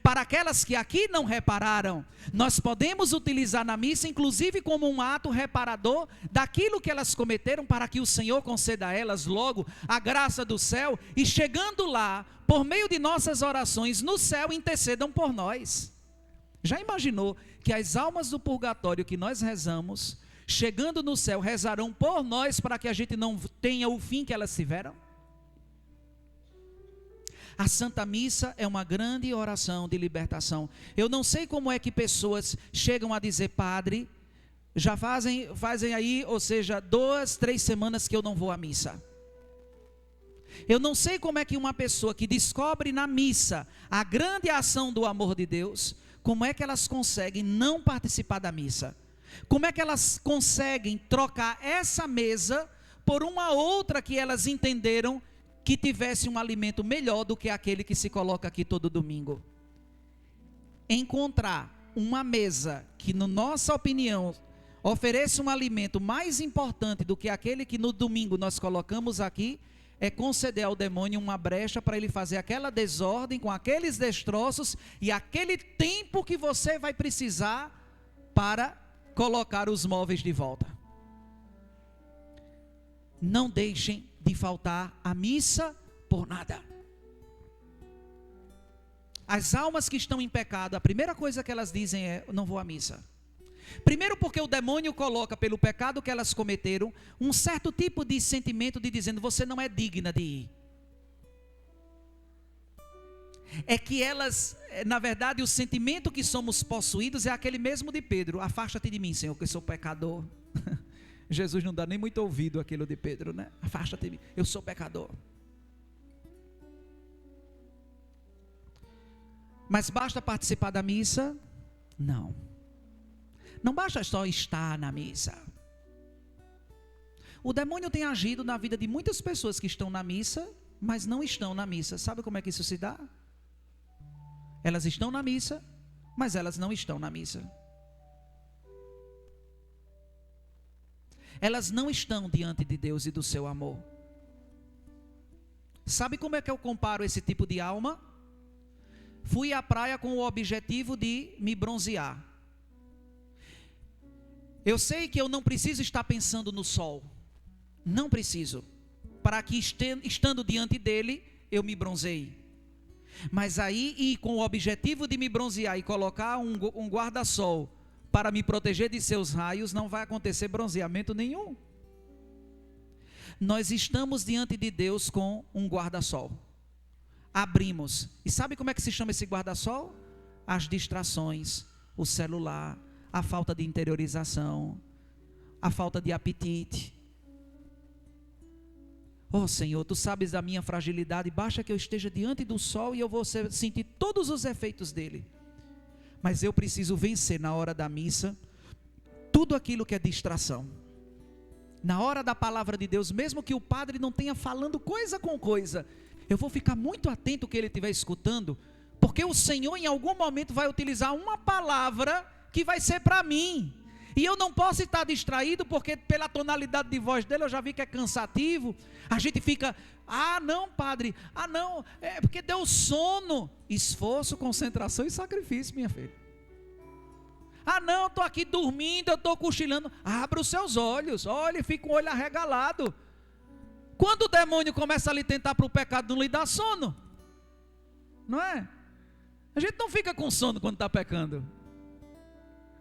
Para aquelas que aqui não repararam, nós podemos utilizar na missa, inclusive como um ato reparador daquilo que elas cometeram, para que o Senhor conceda a elas logo a graça do céu, e chegando lá, por meio de nossas orações no céu, intercedam por nós. Já imaginou que as almas do purgatório que nós rezamos, chegando no céu, rezarão por nós, para que a gente não tenha o fim que elas tiveram? A Santa Missa é uma grande oração de libertação. Eu não sei como é que pessoas chegam a dizer: padre, já fazem aí, ou seja, 2, 3 semanas que eu não vou à missa. Eu não sei como é que uma pessoa que descobre na missa a grande ação do amor de Deus, como é que elas conseguem não participar da missa? Como é que elas conseguem trocar essa mesa por uma outra que elas entenderam que tivesse um alimento melhor do que aquele que se coloca aqui todo domingo? Encontrar uma mesa que, na nossa opinião, ofereça um alimento mais importante do que aquele que no domingo nós colocamos aqui, é conceder ao demônio uma brecha para ele fazer aquela desordem com aqueles destroços e aquele tempo que você vai precisar para colocar os móveis de volta. Não deixem de faltar a missa por nada. As almas que estão em pecado, a primeira coisa que elas dizem é: não vou à missa. Primeiro porque o demônio coloca, pelo pecado que elas cometeram, um certo tipo de sentimento de dizendo: você não é digna de ir. É que elas, na verdade, o sentimento que somos possuídos é aquele mesmo de Pedro: afasta-te de mim, Senhor, que eu sou pecador. Jesus não dá nem muito ouvido àquilo de Pedro, né? Afasta-te de mim, eu sou pecador. Mas basta participar da missa? Não. Não basta só estar na missa. O demônio tem agido na vida de muitas pessoas que estão na missa, mas não estão na missa. Sabe como é que isso se dá? Elas estão na missa, mas elas não estão na missa. Elas não estão diante de Deus e do seu amor. Sabe como é que eu comparo esse tipo de alma? Fui à praia com o objetivo de me bronzear. Eu sei que eu não preciso estar pensando no sol. Não preciso. Para que estando diante dele, eu me bronzeie. Mas aí, ir com o objetivo de me bronzear e colocar um guarda-sol para me proteger de seus raios, não vai acontecer bronzeamento nenhum. Nós estamos diante de Deus com um guarda-sol. Abrimos. E sabe como é que se chama esse guarda-sol? As distrações, o celular, a falta de interiorização, a falta de apetite. Oh Senhor, Tu sabes da minha fragilidade, basta que eu esteja diante do sol e eu vou sentir todos os efeitos dele. Mas eu preciso vencer na hora da missa tudo aquilo que é distração. Na hora da palavra de Deus, mesmo que o padre não tenha falando coisa com coisa, eu vou ficar muito atento ao que ele estiver escutando, porque o Senhor em algum momento vai utilizar uma palavra que vai ser para mim. E eu não posso estar distraído, porque pela tonalidade de voz dele eu já vi que é cansativo. A gente fica, não, padre, não, é porque deu sono. Esforço, concentração e sacrifício, minha filha. Não, eu estou aqui dormindo, eu estou cochilando. Abra os seus olhos, olha e fica com o olho arregalado. Quando o demônio começa a lhe tentar para o pecado, não lhe dá sono, não é? A gente não fica com sono quando está pecando,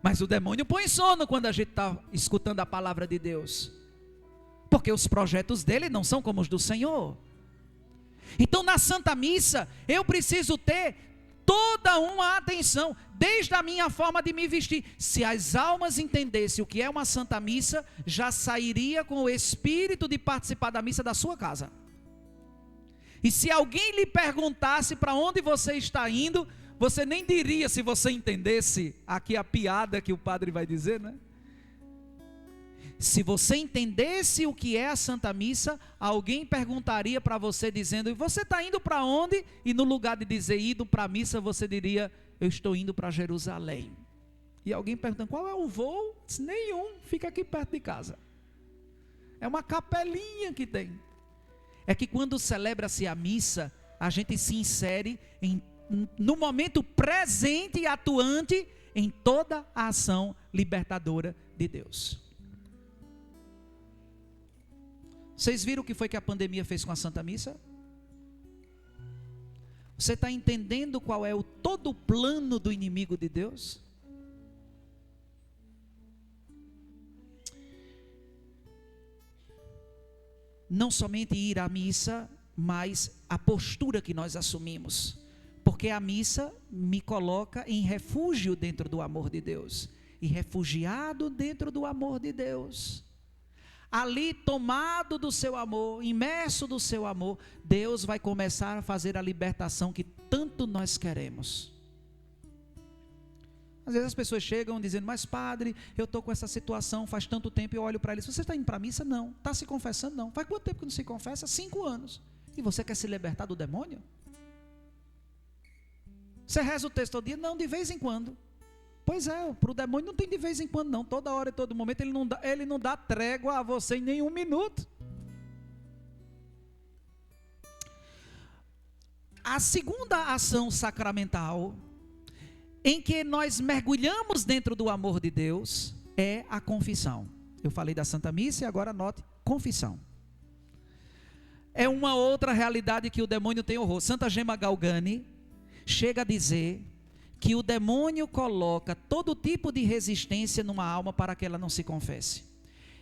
mas o demônio põe sono quando a gente está escutando a palavra de Deus, porque os projetos dele não são como os do Senhor. Então na Santa Missa eu preciso ter toda uma atenção, desde a minha forma de me vestir. Se as almas entendessem o que é uma Santa Missa, já sairia com o espírito de participar da missa da sua casa. E se alguém lhe perguntasse para onde você está indo, você nem diria, se você entendesse aqui a piada que o padre vai dizer, né? Se você entendesse o que é a Santa Missa, alguém perguntaria para você dizendo, e você está indo para onde? E no lugar de dizer indo para a missa, você diria, eu estou indo para Jerusalém. E alguém perguntando, qual é o voo? Diz, nenhum, fica aqui perto de casa. É uma capelinha que tem. É que quando celebra-se a missa, a gente se insere no momento presente e atuante em toda a ação libertadora de Deus. Vocês viram o que foi que a pandemia fez com a Santa Missa? Você está entendendo qual é todo o plano do inimigo de Deus? Não somente ir à missa, mas a postura que nós assumimos. Porque a missa me coloca em refúgio dentro do amor de Deus. E refugiado dentro do amor de Deus. Ali, tomado do seu amor, imerso do seu amor, Deus vai começar a fazer a libertação que tanto nós queremos. Às vezes as pessoas chegam dizendo, mas padre, eu estou com essa situação, faz tanto tempo, eu olho para eles, você está indo para a missa? Não. Está se confessando? Não. Faz quanto tempo que não se confessa? 5 anos. E você quer se libertar do demônio? Você reza o texto todo dia? Não, de vez em quando. Pois é, para o demônio não tem de vez em quando não, toda hora e todo momento ele não dá trégua a você em nenhum minuto. A segunda ação sacramental, em que nós mergulhamos dentro do amor de Deus, é a confissão. Eu falei da Santa Missa e agora anote, confissão. É uma outra realidade que o demônio tem horror. Santa Gema Galgani chega a dizer que o demônio coloca todo tipo de resistência numa alma para que ela não se confesse.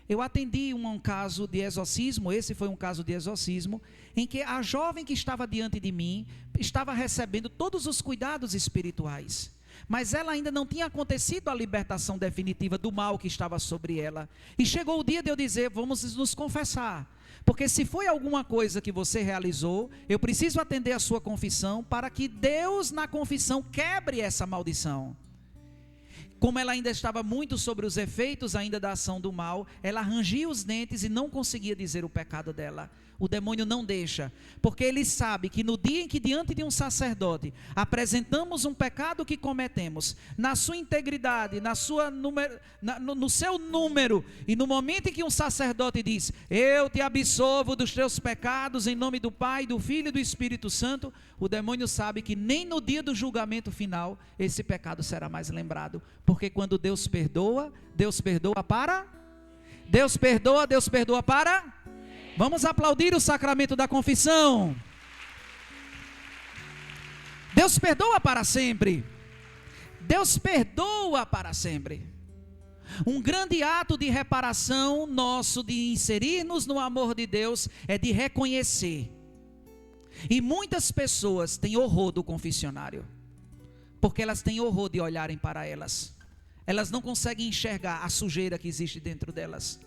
Eu atendi um caso de exorcismo, esse foi um caso de exorcismo, em que a jovem que estava diante de mim, estava recebendo todos os cuidados espirituais, mas ela ainda não tinha acontecido a libertação definitiva do mal que estava sobre ela. E chegou o dia de eu dizer, vamos nos confessar. Porque se foi alguma coisa que você realizou, eu preciso atender a sua confissão para que Deus na confissão quebre essa maldição. Como ela ainda estava muito sobre os efeitos ainda da ação do mal, ela rangia os dentes e não conseguia dizer o pecado dela. O demônio não deixa, porque ele sabe que no dia em que diante de um sacerdote apresentamos um pecado que cometemos, na sua integridade, no seu número, e no momento em que um sacerdote diz, eu te absolvo dos teus pecados em nome do Pai, do Filho e do Espírito Santo, o demônio sabe que nem no dia do julgamento final, esse pecado será mais lembrado, porque quando Deus perdoa para... Deus perdoa para... Vamos aplaudir o sacramento da confissão. Deus perdoa para sempre. Deus perdoa para sempre. Um grande ato de reparação nosso, de inserir-nos no amor de Deus, é de reconhecer. E muitas pessoas têm horror do confessionário, porque elas têm horror de olharem para elas. Elas não conseguem enxergar a sujeira que existe dentro delas.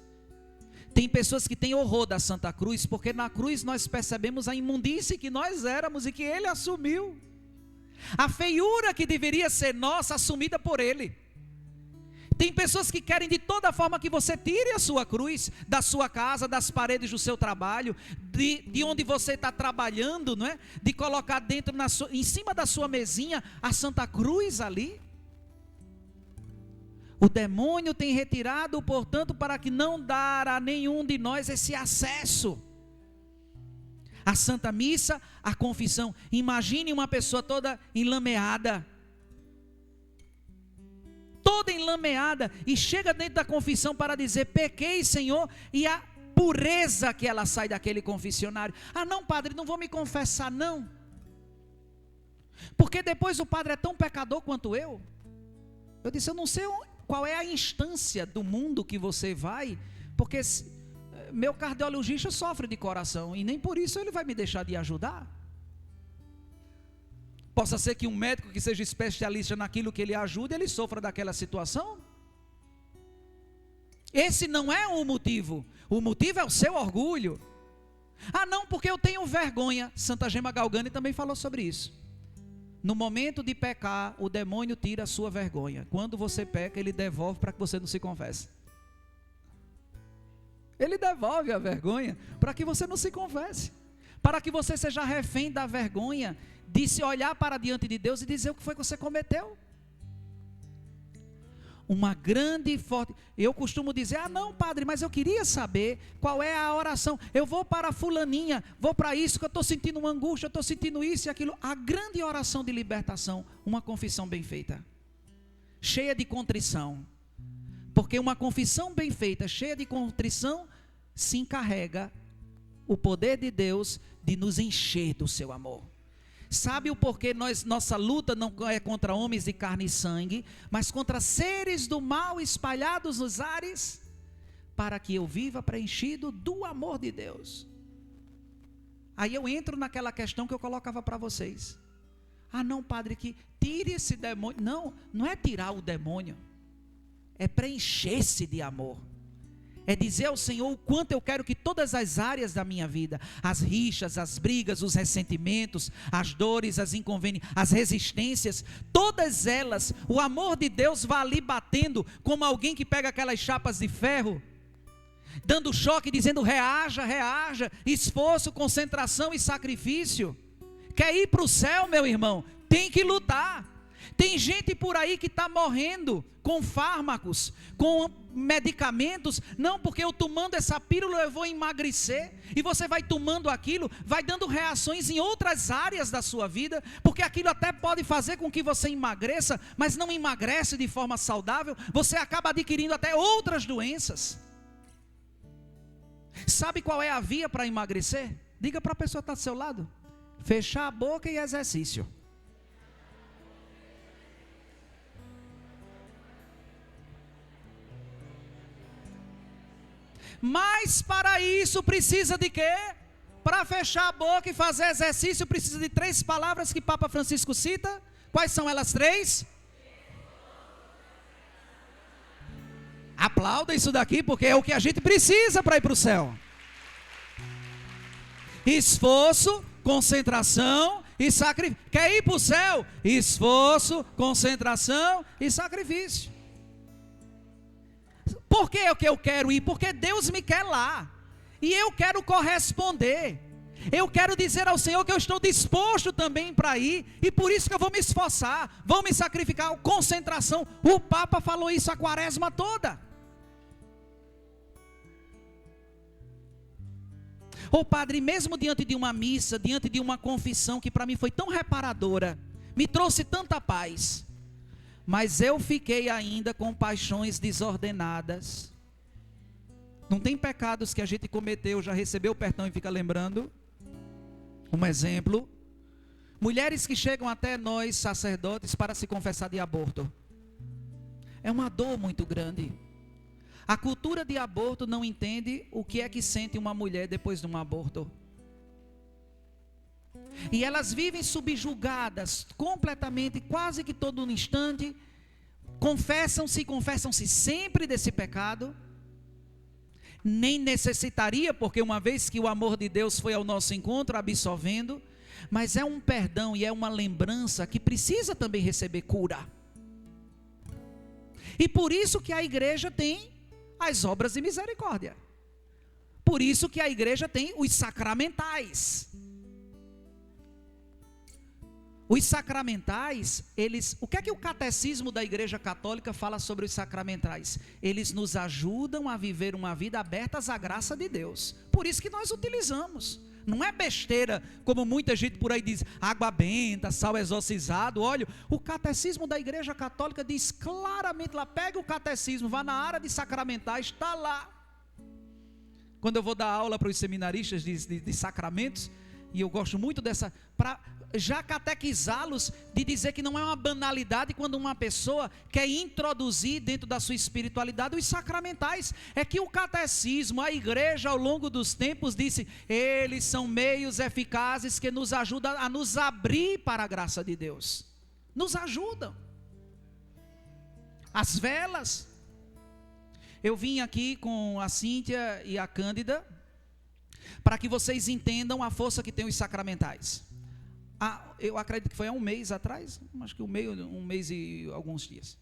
Tem pessoas que têm horror da Santa Cruz, porque na cruz nós percebemos a imundície que nós éramos e que Ele assumiu. A feiura que deveria ser nossa, assumida por Ele. Tem pessoas que querem de toda forma que você tire a sua cruz da sua casa, das paredes do seu trabalho, de onde você está trabalhando, não é? De colocar dentro, em cima da sua mesinha, a Santa Cruz ali. O demônio tem retirado, portanto, para que não dar a nenhum de nós esse acesso. A Santa Missa, a confissão. Imagine uma pessoa toda enlameada. Toda enlameada. E chega dentro da confissão para dizer: pequei, Senhor. E a pureza que ela sai daquele confessionário. Ah, não, padre, não vou me confessar, não. Porque depois o padre é tão pecador quanto eu. Eu disse: eu não sei qual é a instância do mundo que você vai, porque meu cardiologista sofre de coração, e nem por isso ele vai me deixar de ajudar. Possa ser que um médico que seja especialista naquilo que ele ajuda, ele sofra daquela situação. Esse não é o motivo é o seu orgulho. Ah, não, porque eu tenho vergonha. Santa Gema Galgani também falou sobre isso. No momento de pecar, o demônio tira a sua vergonha. Quando você peca, ele devolve para que você não se confesse. Ele devolve a vergonha para que você não se confesse. Para que você seja refém da vergonha de se olhar para diante de Deus e dizer o que foi que você cometeu. Uma grande e forte... Eu costumo dizer: ah, não, padre, mas eu queria saber qual é a oração. Eu vou para fulaninha, vou para isso, que eu estou sentindo uma angústia, eu estou sentindo isso e aquilo. A grande oração de libertação, uma confissão bem feita, cheia de contrição. Porque uma confissão bem feita, cheia de contrição, se encarrega o poder de Deus de nos encher do seu amor. Sabe o porquê nossa luta não é contra homens de carne e sangue, mas contra seres do mal espalhados nos ares, para que eu viva preenchido do amor de Deus. Aí eu entro naquela questão que eu colocava para vocês. Ah, não, padre, que tire esse demônio. Não, não é tirar o demônio, é preencher-se de amor. É dizer ao Senhor o quanto eu quero que todas as áreas da minha vida, as rixas, as brigas, os ressentimentos, as dores, as inconveniências, as resistências, todas elas, o amor de Deus vá ali batendo, como alguém que pega aquelas chapas de ferro, dando choque, dizendo: reaja, reaja, esforço, concentração e sacrifício. Quer ir para o céu, meu irmão? Tem que lutar. Tem gente por aí que está morrendo com fármacos, com medicamentos. Não, porque eu tomando essa pílula eu vou emagrecer. E você vai tomando aquilo, vai dando reações em outras áreas da sua vida, porque aquilo até pode fazer com que você emagreça, mas não emagrece de forma saudável. Você acaba adquirindo até outras doenças. Sabe qual é a via para emagrecer? Diga para a pessoa que está do seu lado: fechar a boca e exercício. Mas para isso precisa de quê? Para fechar a boca e fazer exercício precisa de 3 palavras que Papa Francisco cita. Quais são elas 3? Aplauda isso daqui, porque é o que a gente precisa para ir para o céu. Esforço, concentração e sacrifício. Quer ir para o céu? Esforço, concentração e sacrifício. Por que é que eu quero ir? Porque Deus me quer lá. E eu quero corresponder. Eu quero dizer ao Senhor que eu estou disposto também para ir. E por isso que eu vou me esforçar. Vou me sacrificar. Concentração. O Papa falou isso a quaresma toda. Ô padre, mesmo diante de uma missa, diante de uma confissão que para mim foi tão reparadora, me trouxe tanta paz, mas eu fiquei ainda com paixões desordenadas. Não tem pecados que a gente cometeu, já recebeu perdão e fica lembrando? Um exemplo: mulheres que chegam até nós sacerdotes para se confessar de aborto. É uma dor muito grande. A cultura de aborto não entende o que é que sente uma mulher depois de um aborto. E elas vivem subjugadas completamente, quase que todo instante. Confessam-se sempre desse pecado. Nem necessitaria, porque uma vez que o amor de Deus foi ao nosso encontro, absolvendo. Mas é um perdão e é uma lembrança que precisa também receber cura. E por isso que a igreja tem as obras de misericórdia. Por isso que a igreja tem os sacramentais. Os sacramentais, o que é que o catecismo da Igreja Católica fala sobre os sacramentais? Eles nos ajudam a viver uma vida aberta à graça de Deus. Por isso que nós utilizamos. Não é besteira, como muita gente por aí diz, água benta, sal exorcizado. Olha, o catecismo da Igreja Católica diz claramente lá, pega o catecismo, vá na área de sacramentais, está lá. Quando eu vou dar aula para os seminaristas de sacramentos, e eu gosto muito dessa, para já catequizá-los, de dizer que não é uma banalidade quando uma pessoa quer introduzir dentro da sua espiritualidade os sacramentais. É que o catecismo, a igreja ao longo dos tempos disse, eles são meios eficazes que nos ajudam a nos abrir para a graça de Deus. Nos ajudam. As velas. Eu vim aqui com a Cíntia e a Cândida, para que vocês entendam a força que tem os sacramentais. Eu acredito que foi há um mês atrás, acho que um mês e alguns dias.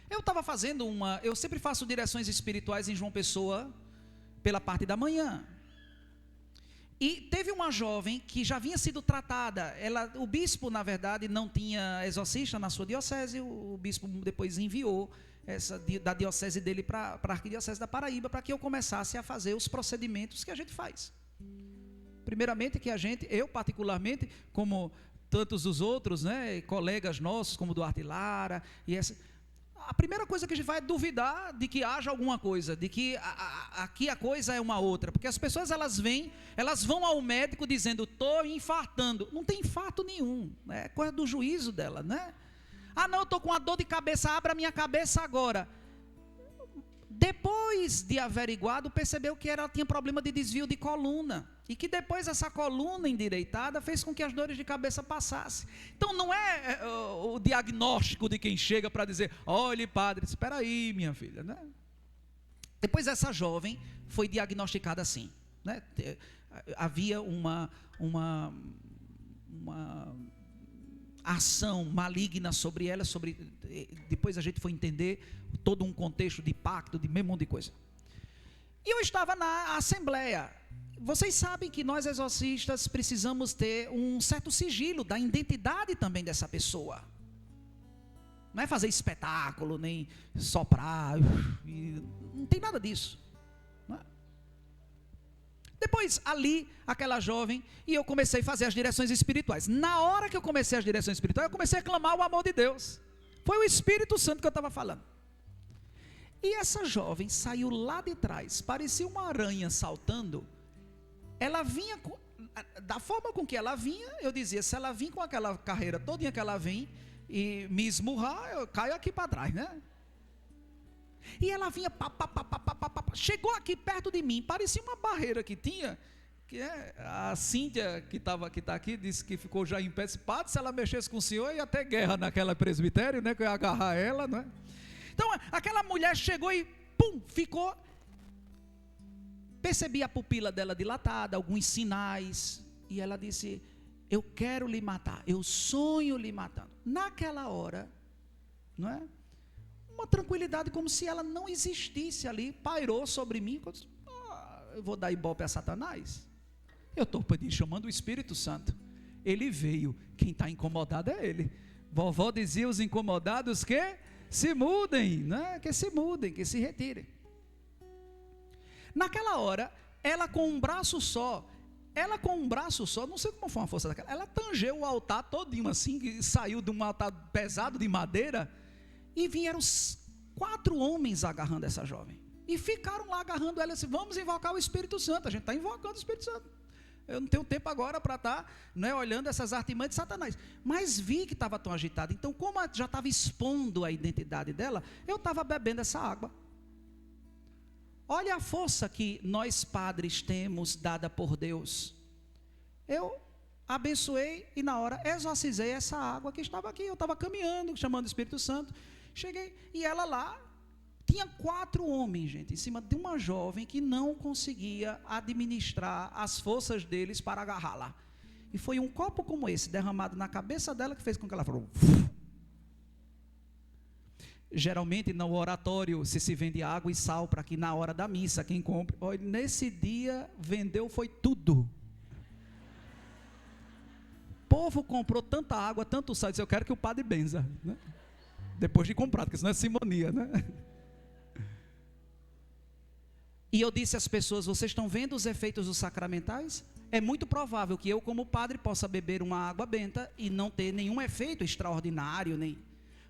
Eu estava fazendo eu sempre faço direções espirituais em João Pessoa, pela parte da manhã. E teve uma jovem que já vinha sido tratada, o bispo na verdade não tinha exorcista na sua diocese, o bispo depois enviou da diocese dele para a arquidiocese da Paraíba, para que eu começasse a fazer os procedimentos que a gente faz. Primeiramente eu particularmente, como tantos os outros, né, colegas nossos, como Duarte Lara, a primeira coisa que a gente vai é duvidar de que haja alguma coisa, de que aqui a coisa é uma outra, porque as pessoas elas vão ao médico dizendo, estou infartando, não tem infarto nenhum, é coisa do juízo dela, né? Não, eu estou com uma dor de cabeça, abra a minha cabeça agora. Depois de averiguado, percebeu que ela tinha problema de desvio de coluna, e que depois essa coluna endireitada fez com que as dores de cabeça passassem. Então não é o diagnóstico de quem chega para dizer, olhe padre, espera aí minha filha, né? Depois essa jovem foi diagnosticada assim, né? Havia uma ação maligna sobre ela, depois a gente foi entender todo um contexto de pacto, de mesmo monte de coisa. E eu estava na assembleia. Vocês sabem que nós exorcistas precisamos ter um certo sigilo da identidade também dessa pessoa. Não é fazer espetáculo, nem soprar, não tem nada disso. Não é? Depois ali, aquela jovem, e eu comecei a fazer as direções espirituais. Na hora que eu comecei as direções espirituais, eu comecei a clamar o amor de Deus. Foi o Espírito Santo que eu estava falando. E essa jovem saiu lá de trás, parecia uma aranha saltando. Ela vinha, da forma com que ela vinha, eu dizia, se ela vir com aquela carreira todinha que ela vem, e me esmurrar, eu caio aqui para trás, né? E ela vinha, chegou aqui perto de mim, parecia uma barreira que tinha, que é a Cíntia, que está aqui, disse que ficou já em pé, disse, padre, se ela mexesse com o senhor, ia ter guerra naquela presbitério, né, que eu ia agarrar ela, né? Então, aquela mulher chegou e, ficou, percebi a pupila dela dilatada, alguns sinais, e ela disse, eu quero lhe matar, eu sonho lhe matando. Naquela hora, não é? Uma tranquilidade como se ela não existisse ali, pairou sobre mim, eu disse, eu vou dar ibope a Satanás? Eu estou chamando o Espírito Santo, ele veio, quem está incomodado é ele. Vovó dizia, os incomodados que se mudem, né? Que se mudem, que se retirem. Naquela hora, ela com um braço só, não sei como foi uma força daquela, ela tangeu o altar todinho assim, que saiu de um altar pesado de madeira, e vieram 4 homens agarrando essa jovem, e ficaram lá agarrando ela, assim, vamos invocar o Espírito Santo, a gente está invocando o Espírito Santo, eu não tenho tempo agora para estar, né, olhando essas artimanhas de Satanás, mas vi que estava tão agitada, então como já estava expondo a identidade dela, eu estava bebendo essa água. Olha a força que nós padres temos dada por Deus. Eu abençoei e na hora exorcizei essa água que estava aqui. Eu estava caminhando, chamando o Espírito Santo. Cheguei e ela lá, tinha 4 homens, gente, em cima de uma jovem que não conseguia administrar as forças deles para agarrá-la. E foi um copo como esse, derramado na cabeça dela, que fez com que ela falou... Geralmente no oratório se vende água e sal para que na hora da missa quem compre, olha, nesse dia vendeu foi tudo. povo comprou tanta água, tanto sal, disse, eu quero que o padre benza, né? Depois de comprar, porque senão é simonia, né? E eu disse às pessoas, vocês estão vendo os efeitos dos sacramentais? É muito provável que eu, como padre, possa beber uma água benta e não ter nenhum efeito extraordinário,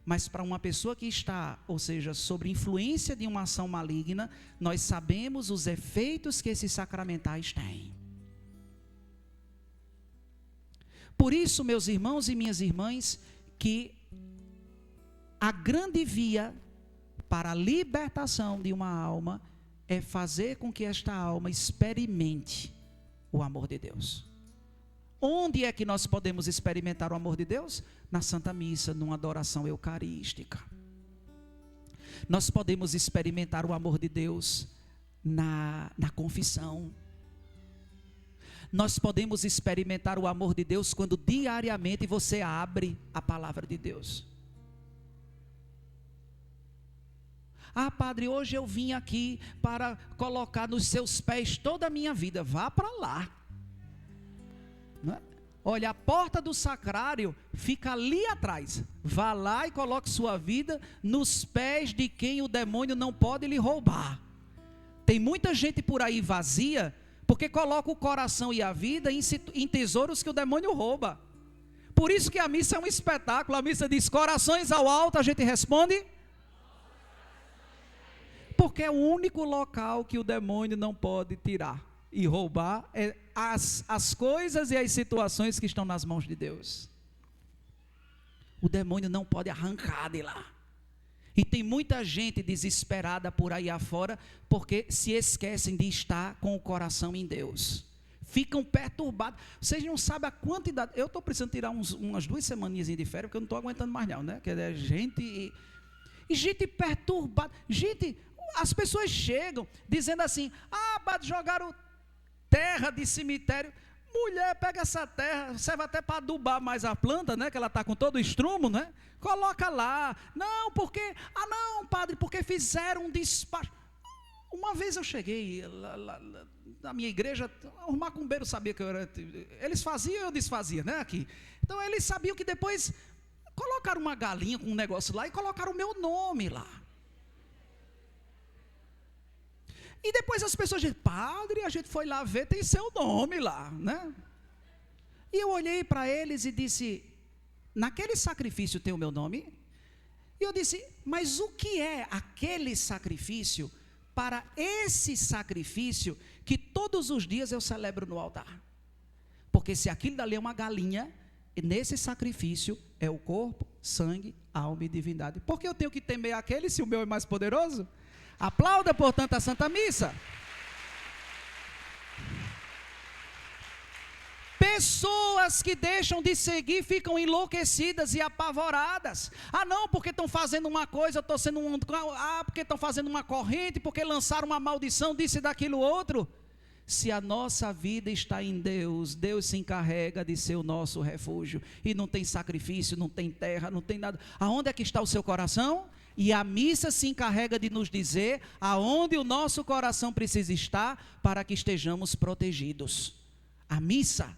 mas para uma pessoa que está, ou seja, sob influência de uma ação maligna, nós sabemos os efeitos que esses sacramentais têm. Por isso, meus irmãos e minhas irmãs, que a grande via para a libertação de uma alma é fazer com que esta alma experimente o amor de Deus. Onde é que nós podemos experimentar o amor de Deus? Na Santa Missa, numa adoração eucarística. Nós podemos experimentar o amor de Deus na confissão. Nós podemos experimentar o amor de Deus quando diariamente você abre a palavra de Deus. Ah, padre, hoje eu vim aqui para colocar nos seus pés toda a minha vida. Vá para lá. Não é? Olha, a porta do sacrário fica ali atrás. Vá lá e coloque sua vida nos pés de quem o demônio não pode lhe roubar. Tem muita gente por aí vazia, porque coloca o coração e a vida em tesouros que o demônio rouba. Por isso que a missa é um espetáculo. A missa diz, corações ao alto, a gente responde... Porque é o único local que o demônio não pode tirar e roubar as coisas e as situações que estão nas mãos de Deus. O demônio não pode arrancar de lá. E tem muita gente desesperada por aí afora, porque se esquecem de estar com o coração em Deus. Ficam perturbados. Vocês não sabem a quantidade. Eu estou precisando tirar umas 2 semaninhas de férias, porque eu não estou aguentando mais não, né? Que é gente... E gente perturbada. Gente... As pessoas chegam dizendo assim, jogaram terra de cemitério. Mulher, pega essa terra, serve até para adubar mais a planta, né? Que ela está com todo o estrumo, né? Coloca lá. Não, porque, não, padre, porque fizeram um despacho. Uma vez eu cheguei lá, na minha igreja, os macumbeiros sabiam que eu era... Eles faziam e eu desfazia, né? Aqui. Então eles sabiam que depois colocaram uma galinha com um negócio lá e colocaram o meu nome lá. E depois as pessoas dizem, padre, a gente foi lá ver, tem seu nome lá, né? E eu olhei para eles e disse, naquele sacrifício tem o meu nome? E eu disse, mas o que é aquele sacrifício para esse sacrifício que todos os dias eu celebro no altar? Porque se aquilo dali é uma galinha, nesse sacrifício é o corpo, sangue, alma e divindade. Por que eu tenho que temer aquele se o meu é mais poderoso? Aplauda, portanto, a Santa Missa. Pessoas que deixam de seguir ficam enlouquecidas e apavoradas. Não, porque estão fazendo uma coisa, eu estou sendo porque estão fazendo uma corrente, porque lançaram uma maldição, disse daquilo outro. Se a nossa vida está em Deus, Deus se encarrega de ser o nosso refúgio. E não tem sacrifício, não tem terra, não tem nada. Aonde é que está o seu coração? E a missa se encarrega de nos dizer aonde o nosso coração precisa estar para que estejamos protegidos. A missa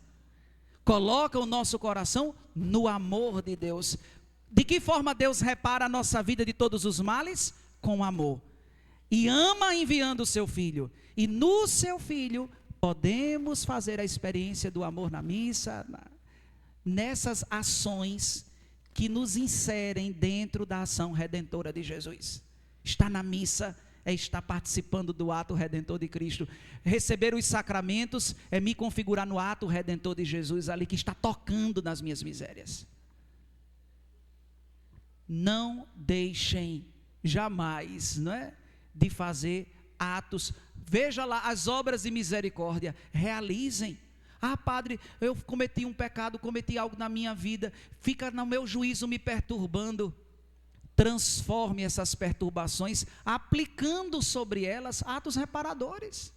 coloca o nosso coração no amor de Deus. De que forma Deus repara a nossa vida de todos os males? Com amor. E ama enviando o seu Filho. E no seu Filho podemos fazer a experiência do amor na missa, nessas ações que nos inserem dentro da ação redentora de Jesus. Estar na missa é estar participando do ato redentor de Cristo. Receber os sacramentos é me configurar no ato redentor de Jesus, ali que está tocando nas minhas misérias. Não deixem jamais, de fazer atos. Veja lá as obras de misericórdia, realizem. Padre, eu cometi um pecado, cometi algo na minha vida, fica no meu juízo me perturbando. Transforme essas perturbações, aplicando sobre elas atos reparadores.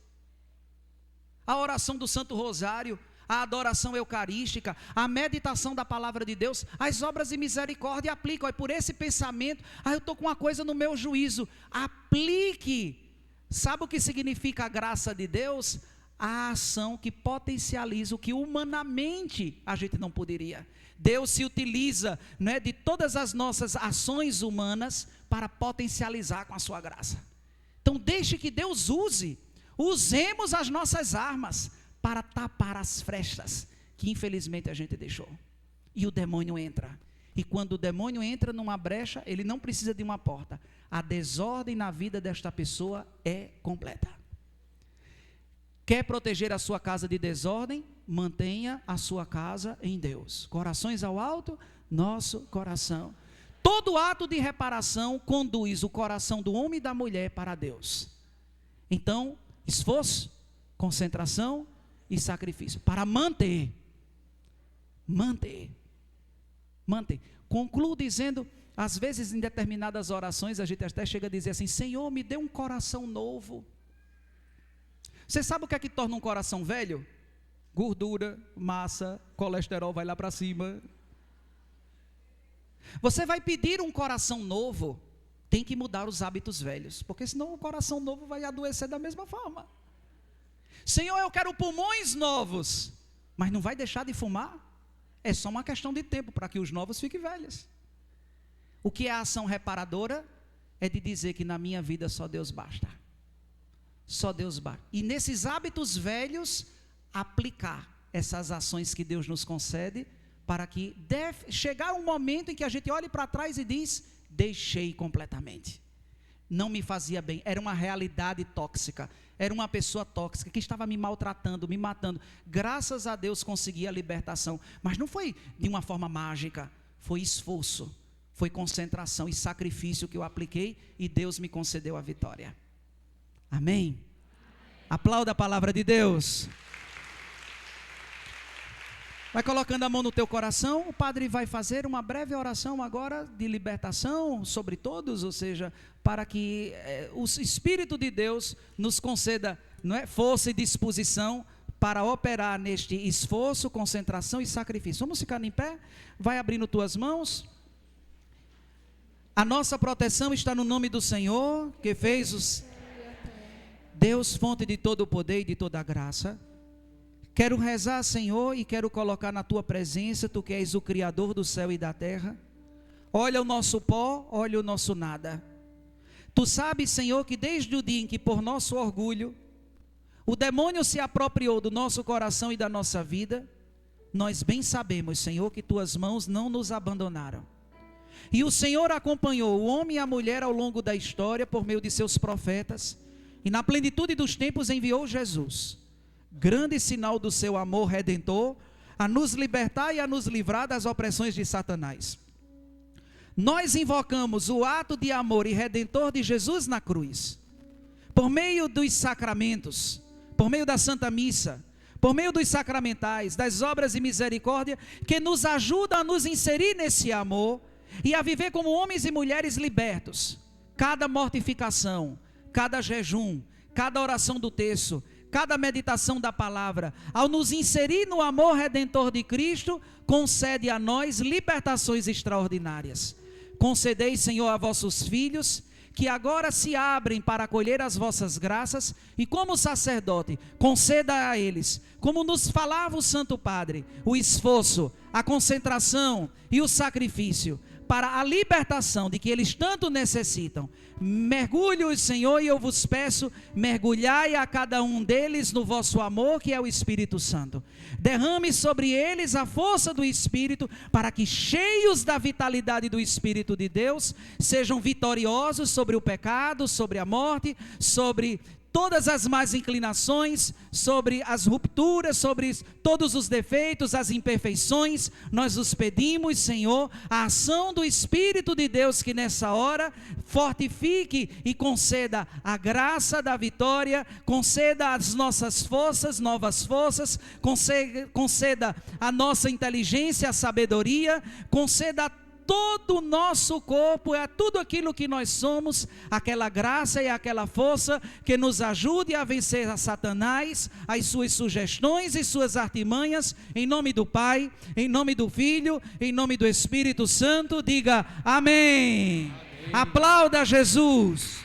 A oração do Santo Rosário, a adoração eucarística, a meditação da palavra de Deus, as obras de misericórdia, aplicam. Por esse pensamento, eu estou com uma coisa no meu juízo, aplique. Sabe o que significa a graça de Deus? a ação que potencializa o que humanamente a gente não poderia. Deus se utiliza, né, de todas as nossas ações humanas para potencializar com a sua graça. Então deixe que Deus usemos as nossas armas para tapar as frestas que infelizmente a gente deixou. E o demônio entra. E quando o demônio entra numa brecha, ele não precisa de uma porta. A desordem na vida desta pessoa é completa. Quer proteger a sua casa de desordem? Mantenha a sua casa em Deus. Corações ao alto, nosso coração. Todo ato de reparação conduz o coração do homem e da mulher para Deus. Então, esforço, concentração e sacrifício para manter. Concluo dizendo, às vezes em determinadas orações a gente até chega a dizer assim: Senhor, me dê um coração novo. Você sabe o que é que torna um coração velho? Gordura, massa, colesterol vai lá para cima. Você vai pedir um coração novo, tem que mudar os hábitos velhos, porque senão o coração novo vai adoecer da mesma forma. Senhor, eu quero pulmões novos, mas não vai deixar de fumar? É só uma questão de tempo para que os novos fiquem velhos. O que é a ação reparadora? É de dizer que na minha vida só Deus basta. Só Deus basta. E nesses hábitos velhos, aplicar essas ações que Deus nos concede, para que chegar um momento em que a gente olhe para trás e diz: deixei completamente. Não me fazia bem, era uma realidade tóxica, era uma pessoa tóxica que estava me maltratando, me matando. Graças a Deus consegui a libertação, mas não foi de uma forma mágica, foi esforço, foi concentração e sacrifício que eu apliquei e Deus me concedeu a vitória. Amém? Aplauda a palavra de Deus. Vai colocando a mão no teu coração, o padre vai fazer uma breve oração agora de libertação sobre todos, ou seja, para que o Espírito de Deus nos conceda, não é, força e disposição para operar neste esforço, concentração e sacrifício. Vamos ficar em pé? Vai abrindo tuas mãos. A nossa proteção está no nome do Senhor, que fez os... Deus, fonte de todo o poder e de toda a graça. Quero rezar, Senhor, e quero colocar na tua presença, tu que és o Criador do céu e da terra. Olha o nosso pó, olha o nosso nada. Tu sabes, Senhor, que desde o dia em que por nosso orgulho o demônio se apropriou do nosso coração e da nossa vida, nós bem sabemos, Senhor, que tuas mãos não nos abandonaram. E o Senhor acompanhou o homem e a mulher ao longo da história por meio de seus profetas, e na plenitude dos tempos enviou Jesus, grande sinal do seu amor redentor, a nos libertar e a nos livrar das opressões de Satanás. Nós invocamos o ato de amor e redentor de Jesus na cruz, por meio dos sacramentos, por meio da Santa Missa, por meio dos sacramentais, das obras de misericórdia, que nos ajudam a nos inserir nesse amor e a viver como homens e mulheres libertos. Cada mortificação, cada jejum, cada oração do terço, cada meditação da palavra, ao nos inserir no amor redentor de Cristo, concede a nós libertações extraordinárias. Concedei, Senhor, a vossos filhos, que agora se abrem para acolher as vossas graças, e como sacerdote, conceda a eles, como nos falava o Santo Padre, o esforço, a concentração e o sacrifício, para a libertação de que eles tanto necessitam. Mergulhe-os, Senhor, e eu vos peço, mergulhai a cada um deles no vosso amor, que é o Espírito Santo. Derrame sobre eles a força do Espírito, para que, cheios da vitalidade do Espírito de Deus, sejam vitoriosos sobre o pecado, sobre a morte, sobre todas as más inclinações, sobre as rupturas, sobre todos os defeitos, as imperfeições. Nós os pedimos, Senhor, a ação do Espírito de Deus, que nessa hora fortifique e conceda a graça da vitória, conceda às nossas forças, novas forças, conceda a nossa inteligência, a sabedoria, conceda a todo o nosso corpo, é tudo aquilo que nós somos, aquela graça e aquela força que nos ajude a vencer a Satanás, as suas sugestões e suas artimanhas, em nome do Pai, em nome do Filho, em nome do Espírito Santo. Diga amém. Amém. Aplauda Jesus.